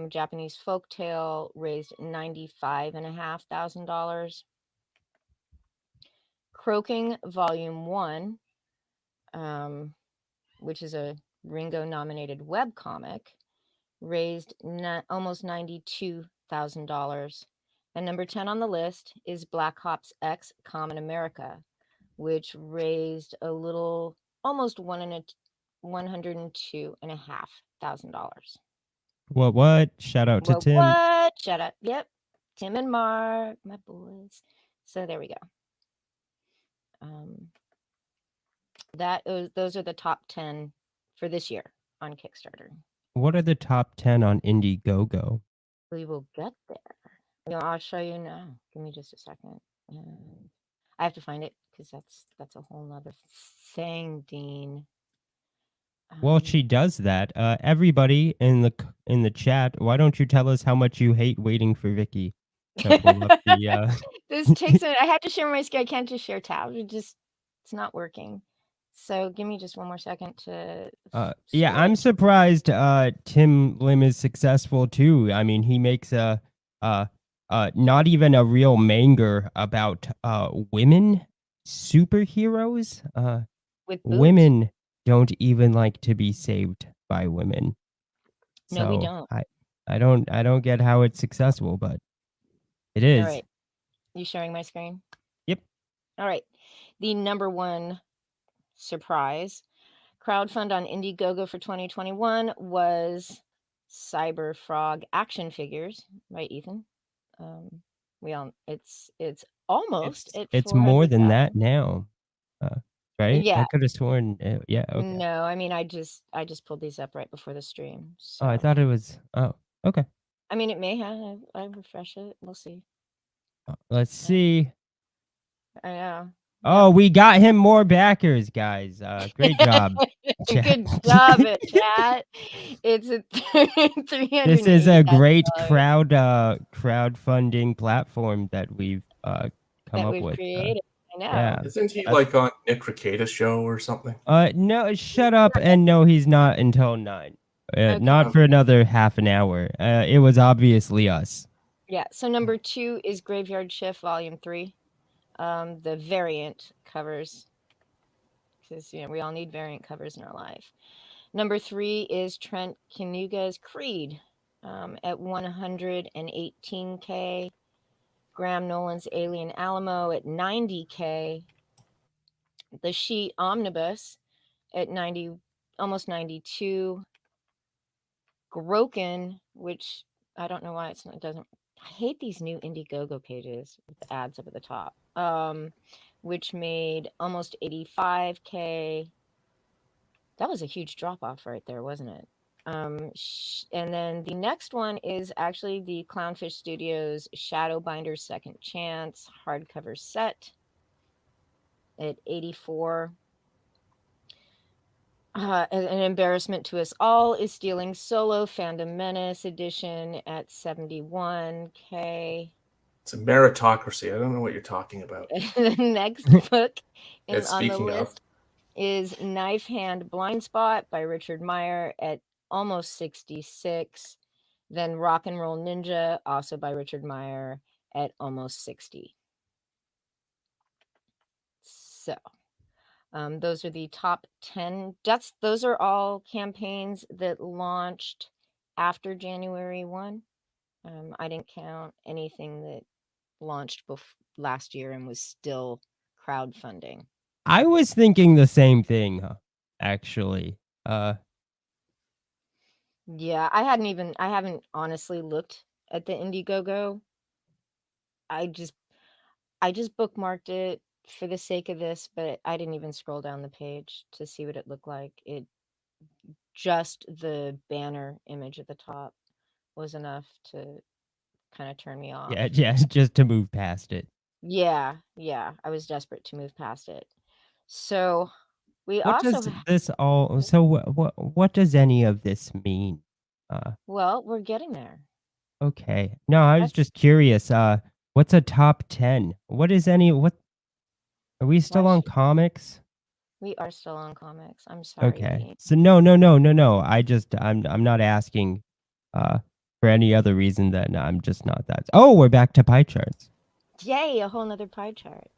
Japanese folktale, raised $95,500. Croaking Volume 1, which is a Ringo-nominated webcomic, raised almost $92,000. And number 10 on the list is Black Ops X Common America, which raised a little, almost $102,500. What? Shout out to Well, Tim. what? Shut up. Yep. Tim and Mark, my boys. So there we go. Those are the top 10 for this year on Kickstarter. What are the top 10 on Indiegogo? We will get there. I'll show you now. Give me just a second. I have to find it because that's a whole nother thing, Dean. Well, she does that. Everybody in the chat, why don't you tell us how much you hate waiting for Vicky to pull up the This takes I have to share my screen. I can't just share tabs. It's not working. So give me just one more second to yeah, I'm surprised Tim Lim is successful too. I mean, he makes not even a real manga about women superheroes. With boobs? Women don't even like to be saved by women. No, we So don't. I don't get how it's successful, but it is. All right. You sharing my screen? Yep. All right. The number one surprise crowdfund on Indiegogo for 2021 was Cyber Frog action figures by Ethan. It's almost it's more than 400,000. that now. Right? Yeah. I could have sworn yeah, okay. No, I mean I just pulled these up right before the stream. So. Oh, I thought it was okay. I mean it may have. I refresh it. We'll see. Let's see. I know. Oh, we got him more backers, guys. Great job. Chat. Good job, chat. It's a 300. This is a great crowdfunding platform that we've come up with. Created. I know. Yeah. Isn't he like on Nick Rekieta's show or something? No, shut up. And no, he's not until 9. Not for another half an hour. It was obviously us. Yeah. So number 2 is Graveyard Shift Volume 3. The variant covers, because we all need variant covers in our life. Number 3 is Trent Kanuga's Creed at 118K. Graham Nolan's Alien Alamo at 90K. The Sheet Omnibus at 90, almost 92. Groken, which I don't know why it doesn't. I hate these new Indiegogo pages with the ads up at the top. Which made almost 85K. That was a huge drop off right there, wasn't it? And then the next one is actually the Clownfish Studios Shadowbinder's Second Chance hardcover set at 84. An embarrassment to us all is Stealing Solo Fandom Menace edition at 71K. It's a meritocracy. I don't know what you're talking about. The next book on the list is Knife Hand Blind Spot by Richard Meyer at almost 66. Then Rock and Roll Ninja, also by Richard Meyer, at almost 60. So those are the top 10. Those are all campaigns that launched after January 1. I didn't count anything that launched last year and was still crowdfunding. I was thinking the same thing, actually. Yeah, I haven't honestly looked at the Indiegogo. I just bookmarked it for the sake of this, but I didn't even scroll down the page to see what it looked like. Just the banner image at the top was enough to kind of turn me off. Yeah, just to move past it. Yeah, I was desperate to move past it. So we What also does this all? So what does any of this mean? well, we're getting there. Okay. No, I was just curious. What's a top 10? What is what? Are we still on comics? We are still on comics. I'm sorry. Okay. So no. I'm not asking for any other reason than I'm just not that. Oh, we're back to pie charts. Yay, a whole nother pie chart.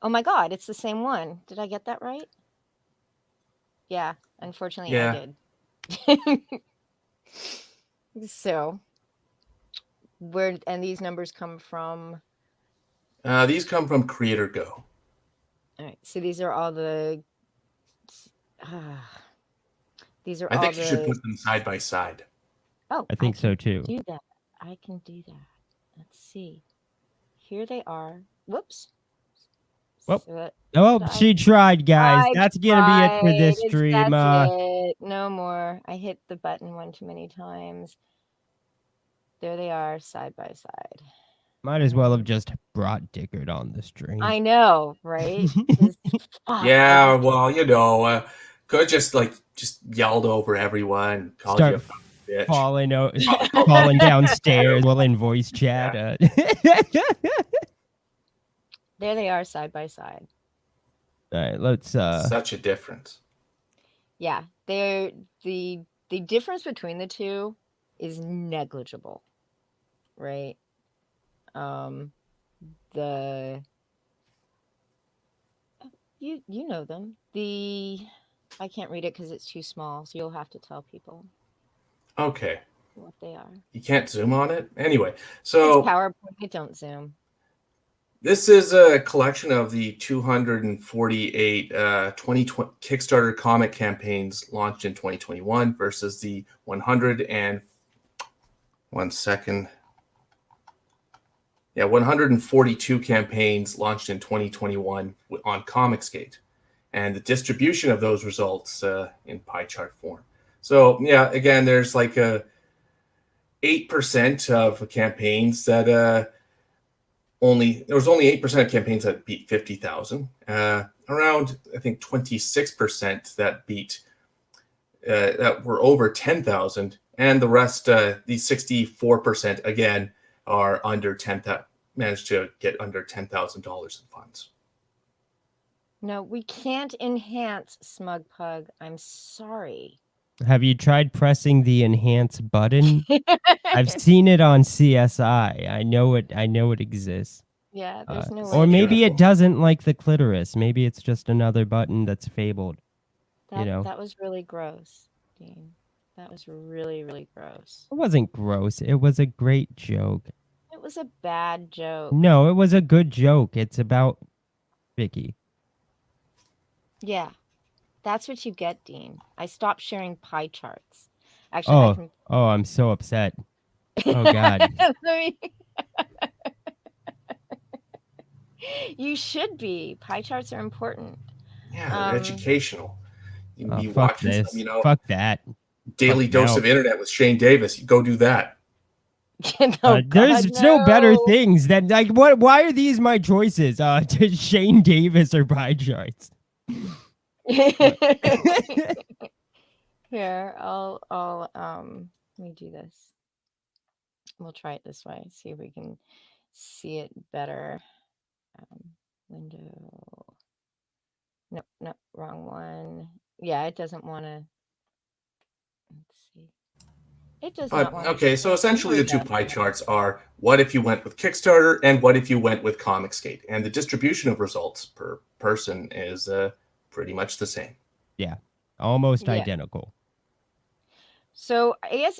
Oh my God, it's the same one. Did I get that right? Yeah, unfortunately Yeah. I did. So, and these numbers come from? These come from Creator Go. All right, so these are all the. These are I all think you should the. put them side by side. Oh, I think so can too. Do that. I can do that. Let's see. Here they are. Whoops. Well, So she tried, guys. I That's gonna be it for this tried. stream. That's it. No more. I hit the button one too many times. There they are, side by side. Might as well have just brought Dickard on the stream. I know, right? Yeah, well, could just yelled over everyone, called you a Start bitch. falling downstairs while in voice chat. There they are, side by side. All right, let's. Such a difference. Yeah, they're the difference between the two is negligible, right? The you know them. I can't read it because it's too small, so you'll have to tell people Okay. what they are. You can't zoom on it? Anyway, so It's PowerPoint. It don't zoom. this is a collection of the 248 2020 Kickstarter comic campaigns launched in 2021 versus the 142 campaigns launched in 2021 on ComicsGate, and the distribution of those results in pie chart form. So yeah, again, there's like a 8% of campaigns that there was only 8% of campaigns that beat 50,000. Around, I think, 26% that beat that were over 10,000, and the rest, the 64% again, are under 10,000. Managed to get under $10,000 in funds. No, we can't enhance Smug Pug. I'm sorry. Have you tried pressing the enhance button? I've seen it on CSI. I know it exists. Yeah, there's no way. Or maybe it doesn't like the clitoris. Maybe it's just another button that's fabled. That was really gross, Dean. That was really, really gross. It wasn't gross. It was a great joke. It was a bad joke. No, it was a good joke. It's about Vicky. Yeah, that's what you get, Dean. I stopped sharing pie charts. Actually, I can. Oh, I'm so upset. Oh God. You should be. Pie charts are important. Yeah, they're educational. You can be fuck watching this. some, Fuck that. Daily Fuck dose no. of internet with Shane Davis. You go do that. There's no better things than like what? Why are these my choices? To Shane Davis or pie charts? Here, I'll let me do this. We'll try it this way. See if we can see it better. Window. No, wrong one. Yeah, it doesn't want to. Let's see. It does not want to. Okay, so essentially the two pie charts are what if you went with Kickstarter and what if you went with ComicsGate, and the distribution of results per person is pretty much the same. Yeah, almost identical. So I guess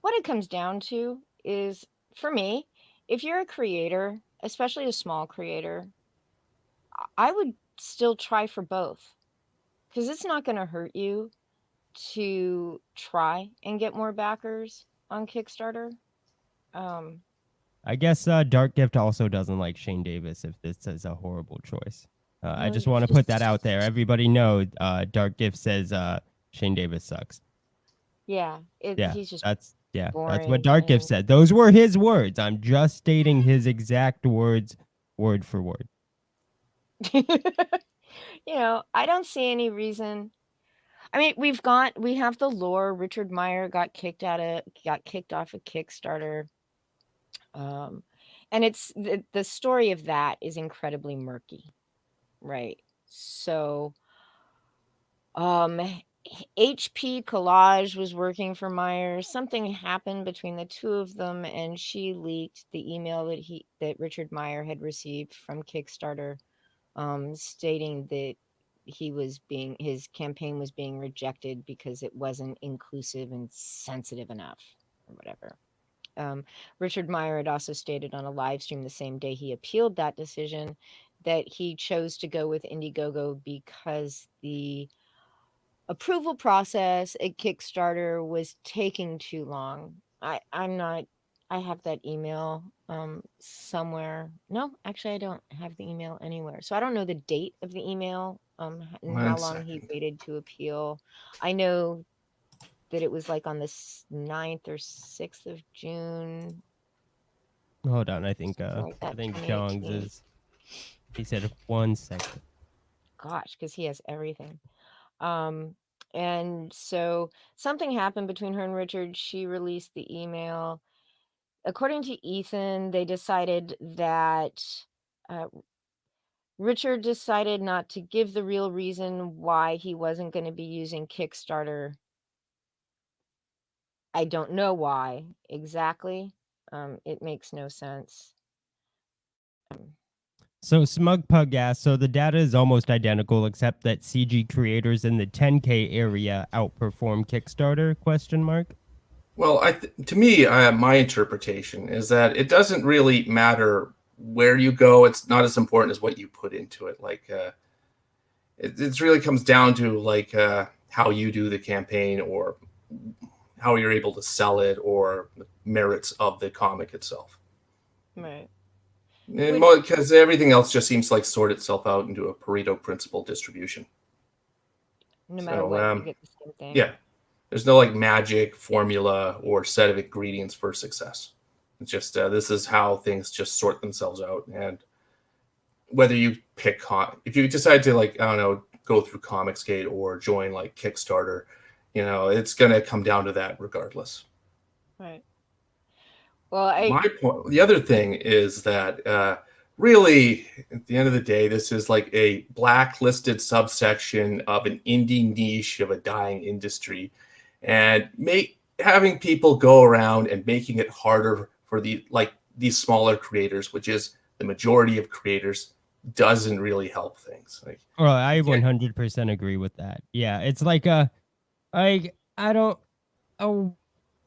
what it comes down to is, for me, if you're a creator, especially a small creator, I would still try for both, because it's not going to hurt you to try and get more backers on Kickstarter. I guess Dark Gift also doesn't like Shane Davis if this is a horrible choice. I just want to put that out there. Everybody know Dark Gift says Shane Davis sucks. Yeah, he's just that's boring what Dark Gift said. Those were his words. I'm just stating his exact words, word for word. I don't see any reason. I mean, we have the lore. Richard Meyer got kicked off of Kickstarter. And it's the story of that is incredibly murky, right? So, HP Collage was working for Myers. Something happened between the two of them, and she leaked the email that Richard Meyer had received from Kickstarter, stating that his campaign was being rejected because it wasn't inclusive and sensitive enough, or whatever. Richard Meyer had also stated on a live stream the same day he appealed that decision that he chose to go with Indiegogo because the approval process at Kickstarter was taking too long. I have that email somewhere. No, actually I don't have the email anywhere. So I don't know the date of the email and how long he waited to appeal. I know that it was like on the 9th or 6th of June. Hold on, I think like that, Jong's 2018. is. He said 1 second. Gosh, because he has everything. And so something happened between her and Richard. She released the email. According to Ethan, they decided that Richard decided not to give the real reason why he wasn't going to be using Kickstarter. I don't know why exactly. It makes no sense. So Smug Pug asks, so the data is almost identical except that CG creators in the 10K area outperform Kickstarter? Question mark. Well, to me, my interpretation is that it doesn't really matter where you go. It's not as important as what you put into it. Like, it really comes down to like how you do the campaign or how you're able to sell it or the merits of the comic itself. Right. Because everything else just seems to like sort itself out into a Pareto principle distribution. No matter what, you get the same thing. Yeah. There's no like magic formula or set of ingredients for success. It's just this is how things just sort themselves out. And whether you pick, if you decide to like, I don't know, go through ComicsGate or join like Kickstarter, it's going to come down to that regardless. Right. Well, my point, the other thing is that really, at the end of the day, this is like a blacklisted subsection of an indie niche of a dying industry, and having people go around and making it harder for these smaller creators, which is the majority of creators, doesn't really help things. Like, well, I 100% agree with that. Yeah, it's like I don't. Oh.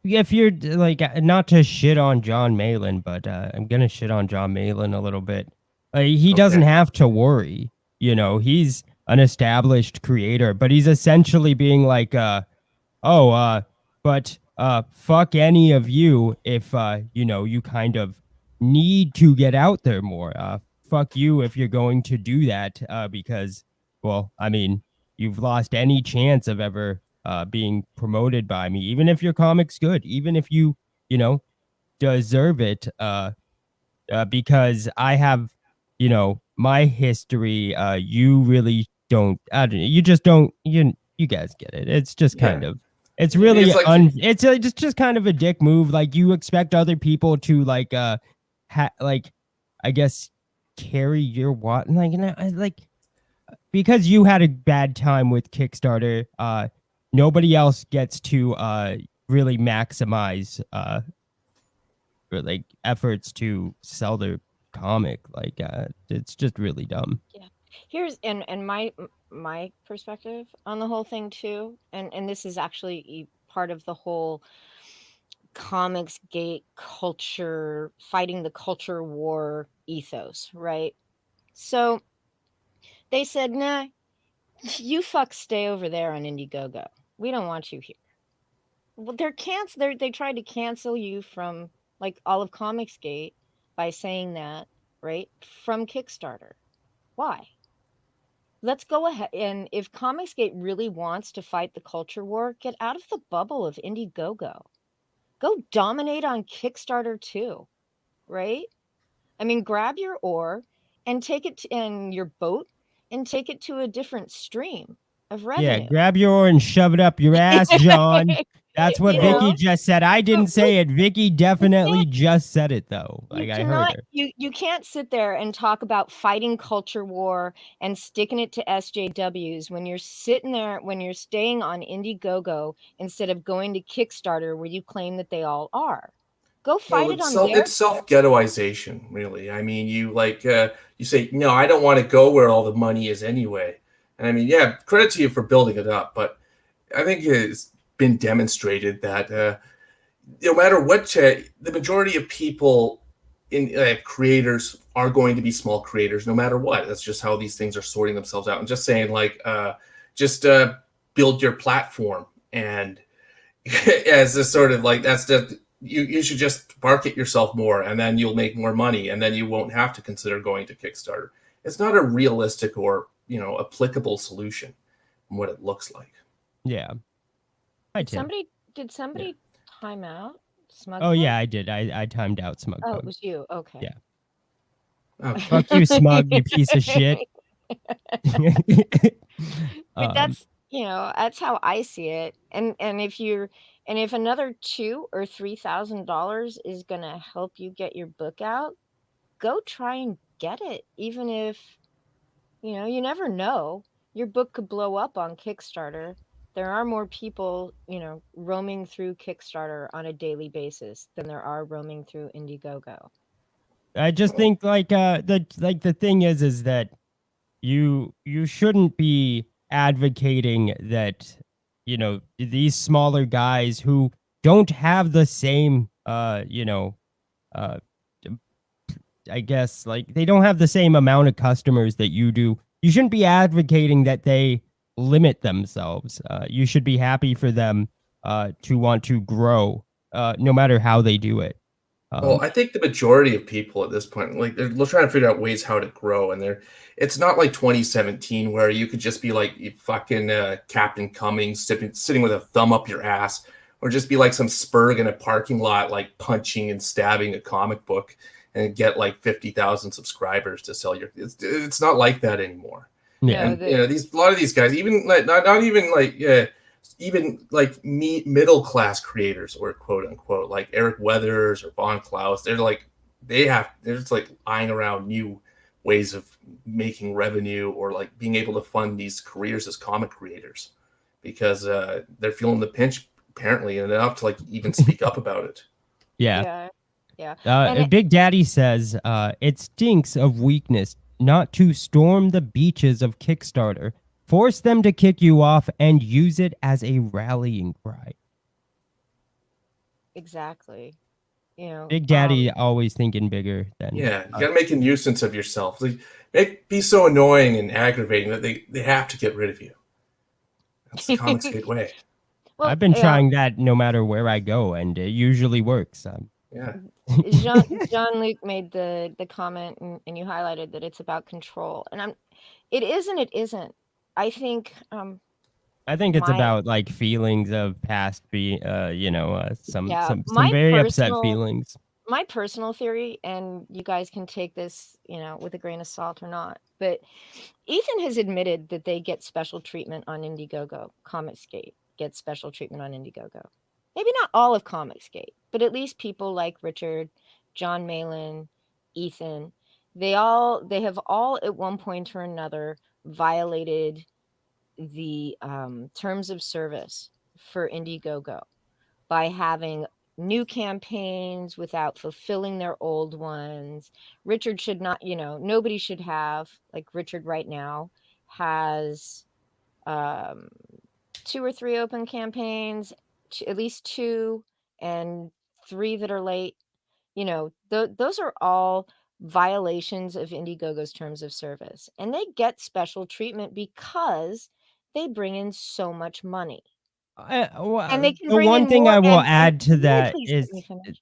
If you're like, not to shit on John Malin, but I'm gonna shit on John Malin a little bit. He doesn't have to worry. He's an established creator, but he's essentially being like, but fuck any of you if you kind of need to get out there more. Fuck you if you're going to do that, because, well, I mean, you've lost any chance of ever being promoted by me, even if your comic's good, even if you deserve it, because I have my history. You really don't. I don't know, you just don't. You guys get it. It's just kind of, it's really it's just kind of a dick move. Like, you expect other people to like I guess carry your because you had a bad time with Kickstarter, nobody else gets to really maximize or like efforts to sell their comic. Like, it's just really dumb. Yeah. Here's and my perspective on the whole thing too, and this is actually part of the whole ComicsGate culture, fighting the culture war ethos, right? So they said, nah, you fucks stay over there on Indiegogo. We don't want you here. Well, they tried to cancel you from like all of ComicsGate by saying that, right? From Kickstarter. Why? Let's go ahead, and if ComicsGate really wants to fight the culture war, get out of the bubble of Indiegogo. Go dominate on Kickstarter too, right? I mean, grab your oar and take it in your boat and take it to a different stream of revenue. Yeah, grab your oar and shove it up your ass, John. That's what You Vicky know? just said. I didn't say it. Vicky definitely just said it though. Like I heard her. You can't sit there and talk about fighting culture war and sticking it to SJWs when you're sitting there, when you're staying on Indiegogo instead of going to Kickstarter where you claim that they all are. Go fight it on there. It's self-ghettoization, really. I mean, you you say, no, I don't want to go where all the money is anyway. And I mean, yeah, credit to you for building it up, but I think it's been demonstrated that no matter what, the majority of people in creators are going to be small creators, no matter what. That's just how these things are sorting themselves out. And just saying, just build your platform, and as a sort of that's the. You should just market yourself more, and then you'll make more money, and then you won't have to consider going to Kickstarter. It's not a realistic or applicable solution from what it looks like. Yeah. Did somebody time out? Smug Oh Bug? yeah, I did. I timed out Smug Oh, Bug. it was you. Okay. Yeah. Oh. Fuck you, Smug, you piece of shit. But that's that's how I see it. And if another $2,000 or $3,000 is gonna help you get your book out, go try and get it. Even if you never know, your book could blow up on Kickstarter. There are more people roaming through Kickstarter on a daily basis than there are roaming through Indiegogo. I just think the thing is that you shouldn't be advocating that these smaller guys who don't have the same I guess they don't have the same amount of customers that you do. You shouldn't be advocating that they limit themselves. You should be happy for them to want to grow no matter how they do it. Well, I think the majority of people at this point, they're trying to figure out ways how to grow, and it's not like 2017 where you could just be like fucking Captain Cummings sitting with a thumb up your ass, or just be like some spurg in a parking lot, like punching and stabbing a comic book and get like 50,000 subscribers to sell your. It's not like that anymore. Yeah, and, a lot of these guys, even not even middle class creators, or quote unquote, like Eric Weathers or Von Klaus, they're just eyeing around new ways of making revenue, or like being able to fund these careers as comic creators, because they're feeling the pinch apparently, and enough to even speak up about it. Yeah. Yeah. Big Daddy says it stinks of weakness not to storm the beaches of Kickstarter. Force them to kick you off and use it as a rallying cry. Exactly. Big Daddy always thinking bigger than. Yeah, you gotta make a nuisance of yourself. Be so annoying and aggravating that they have to get rid of you. That's the ComicsGate way. Well, I've been trying that no matter where I go, and it usually works. Yeah. Jean-Luc made the comment, and you highlighted that it's about control, and it is and it isn't. I think it's about feelings of past some my very upset feelings. My personal theory, and you guys can take this with a grain of salt or not, but Ethan has admitted that they get special treatment on Indiegogo. ComicsGate gets special treatment on Indiegogo. Maybe not all of ComicsGate, but at least people like Richard, John Malin, Ethan, they have all at one point or another violated the terms of service for Indiegogo by having new campaigns without fulfilling their old ones. Richard should not, nobody should have, like Richard right now has 2 or 3 open campaigns, at least 2 and 3 that are late. Those are all violations of Indiegogo's terms of service, and they get special treatment because they bring in so much money. And they can The bring one in thing more, I will and add to really that please is let me finish.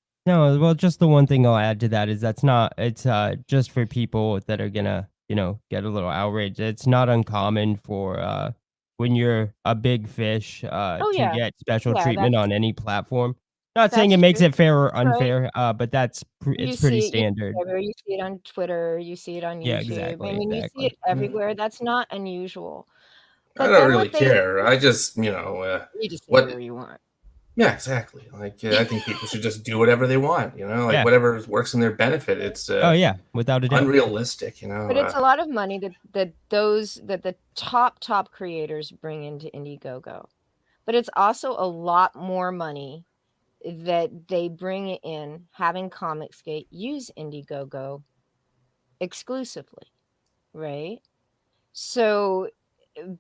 just the one thing I'll add to that is it's just for people that are gonna get a little outraged. It's not uncommon for when you're a big fish to get special treatment on any platform. Not saying it makes it fair or unfair, but it's pretty standard. You see it on Twitter, you see it on YouTube. Yeah, exactly. I mean, you see it everywhere. That's not unusual. I don't really care. I just you just say whatever you want. Yeah, exactly. Like I think people should just do whatever they want. You know, like Yeah. whatever works in their benefit. It's Oh yeah, without a doubt. unrealistic. You know, But it's a lot of money that the top creators bring into Indiegogo. But it's also a lot more money that they bring in having ComicsGate use Indiegogo exclusively, right? So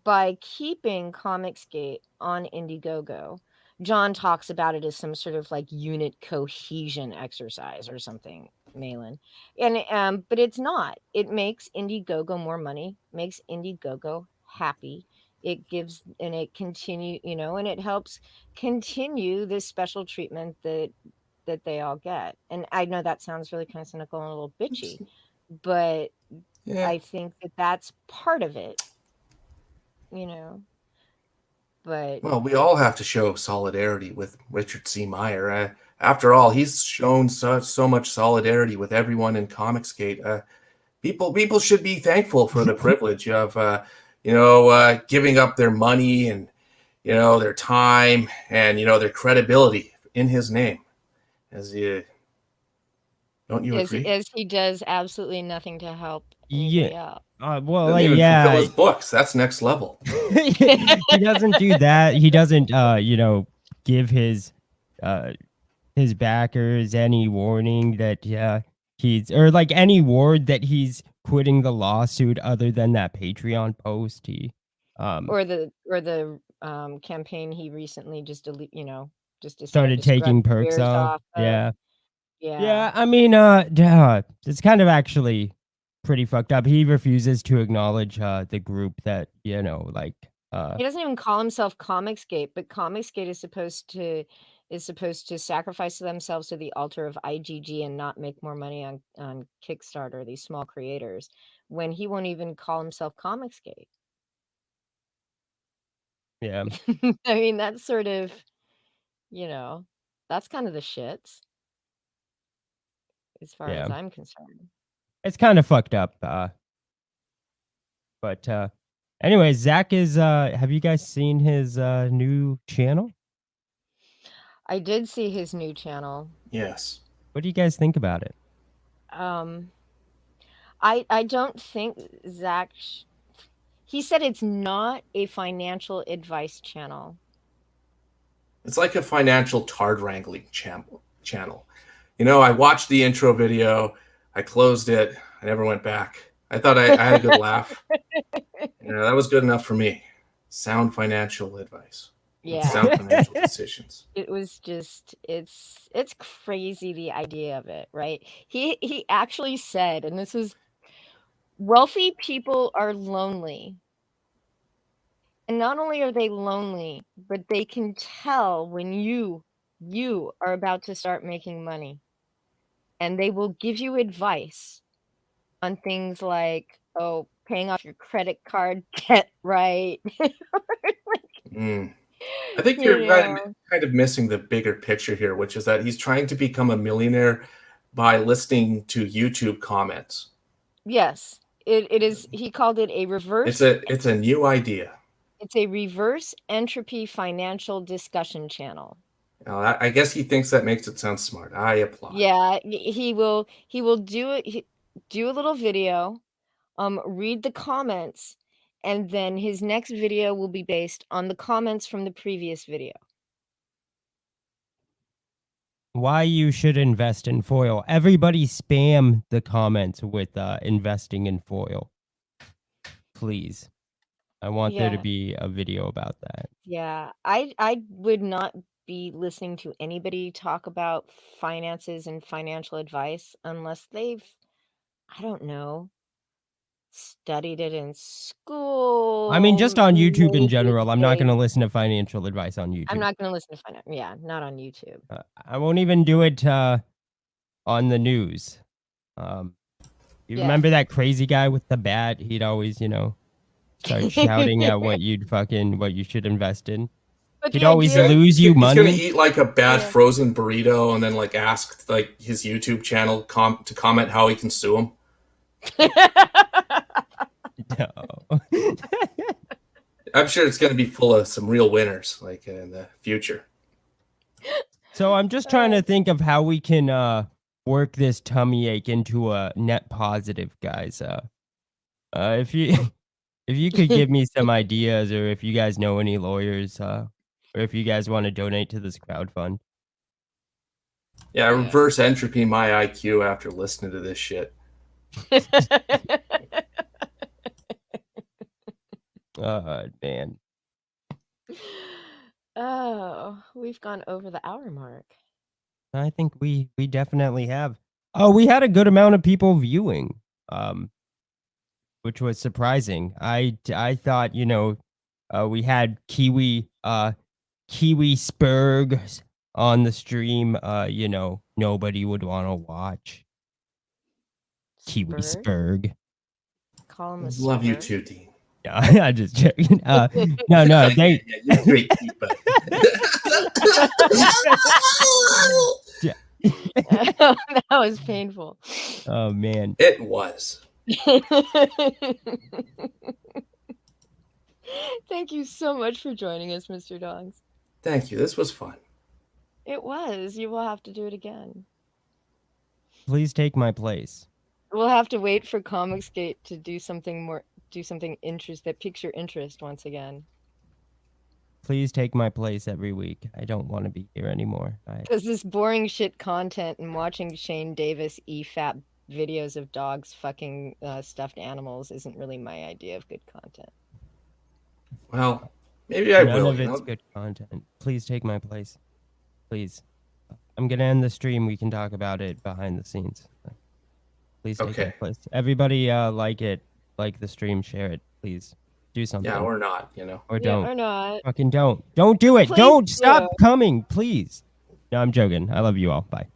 by keeping ComicsGate on Indiegogo, John talks about it as some sort of like unit cohesion exercise or something, Malin. And but it's not. It makes Indiegogo more money, makes Indiegogo happy. It gives and it continue, you know, and it helps continue this special treatment that they all get. And I know that sounds really kind of cynical and a little bitchy, but Yeah. I think that that's part of it, you know. But Well, we all have to show solidarity with Richard C. Meyer. After all, he's shown so much solidarity with everyone in ComicsGate. People should be thankful for the privilege of giving up their money and their time and their credibility in his name. Don't you agree? as he does absolutely nothing to help anybody Yeah. out. Well, Doesn't like, even yeah. fulfill his books. That's next level. He doesn't do that. He doesn't, give his backers any warning that he's or like any word that he's quitting the lawsuit other than that Patreon post. He Or the campaign he recently just just decided started to scrub taking the perks years off. off of. Yeah. Yeah. Yeah, I mean, it's kind of actually pretty fucked up. He refuses to acknowledge the group that, He doesn't even call himself ComicsGate, but ComicsGate is supposed to sacrifice themselves to the altar of IGG and not make more money on Kickstarter, these small creators, when he won't even call himself ComicsGate. Yeah. I mean, that's sort of, that's kind of the shits as far as Yeah. I'm concerned. It's kind of fucked up. But anyway, Zach is have you guys seen his new channel? I did see his new channel. Yes. What do you guys think about it? I don't think Zach he said it's not a financial advice channel. It's like a financial tard wrangling channel. I watched the intro video. I closed it. I never went back. I thought I had a good laugh. That was good enough for me. Sound financial advice. Yeah. Sound financial decisions. It was just it's crazy, the idea of it, right? He actually said, and this was, wealthy people are lonely. And not only are they lonely, but they can tell when you are about to start making money. And they will give you advice on things like, oh, paying off your credit card debt right. I think you're kind of missing the bigger picture here, which is that he's trying to become a millionaire by listening to YouTube comments. Yes, it is. He called it a reverse. It's a new idea. It's a reverse entropy financial discussion channel. I guess he thinks that makes it sound smart. I applaud. Yeah, he will do it. Do a little video, read the comments, and then his next video will be based on the comments from the previous video. Why you should invest in foil. Everybody spam the comments with investing in foil. Please. I want there to Yeah. be a video about that. Yeah, I would not be listening to anybody talk about finances and financial advice unless they've, I don't know, studied it in school. I mean, just on YouTube in maybe general. I'm not they- going to listen to financial advice on YouTube. I'm not going to listen to finance. Yeah, not on YouTube. I won't even do it on the news. You Yeah. remember that crazy guy with the bat? He'd always, start shouting at what you should invest in. But He'd the always idea- lose you He's money. gonna eat like a bad frozen burrito and then like ask like his YouTube channel to comment how he can sue him. No. I'm sure it's gonna be full of some real winners like in the future. So I'm just trying to think of how we can work this tummy ache into a net positive, guys. If you could give me some ideas, or if you guys know any lawyers, or if you guys want to donate to this crowdfund. Yeah, reverse entropy my IQ after listening to this shit. Man. Oh, we've gone over the hour mark. I think we definitely have. Oh, we had a good amount of people viewing, which was surprising. I thought, we had Kiwi Spurg on the stream. Nobody would want to watch Kiwi Spurg. Call him a Love you spur. too, Dean. No, I'm just joking. No, they. Yeah, you're great, but That was painful. Oh man, it was. Thank you so much for joining us, Mr. Dongs. Thank you. This was fun. It was. You will have to do it again. Please take my place. We'll have to wait for ComicsGate to do something that piques your interest once again. Please take my place every week. I don't want to be here anymore. Because this boring shit content and watching Shane Davis EFAP videos of dogs fucking stuffed animals isn't really my idea of good content. Well, maybe I None will. of it's good content. Please take my place. Please. I'm gonna end the stream. We can talk about it behind the scenes. Please take my place. Everybody, like it, like the stream, share it, please. Do something. Yeah, or not, Or don't. Or not. Fucking don't. Don't do it. Please don't do. stop coming, please. No, I'm joking. I love you all. Bye.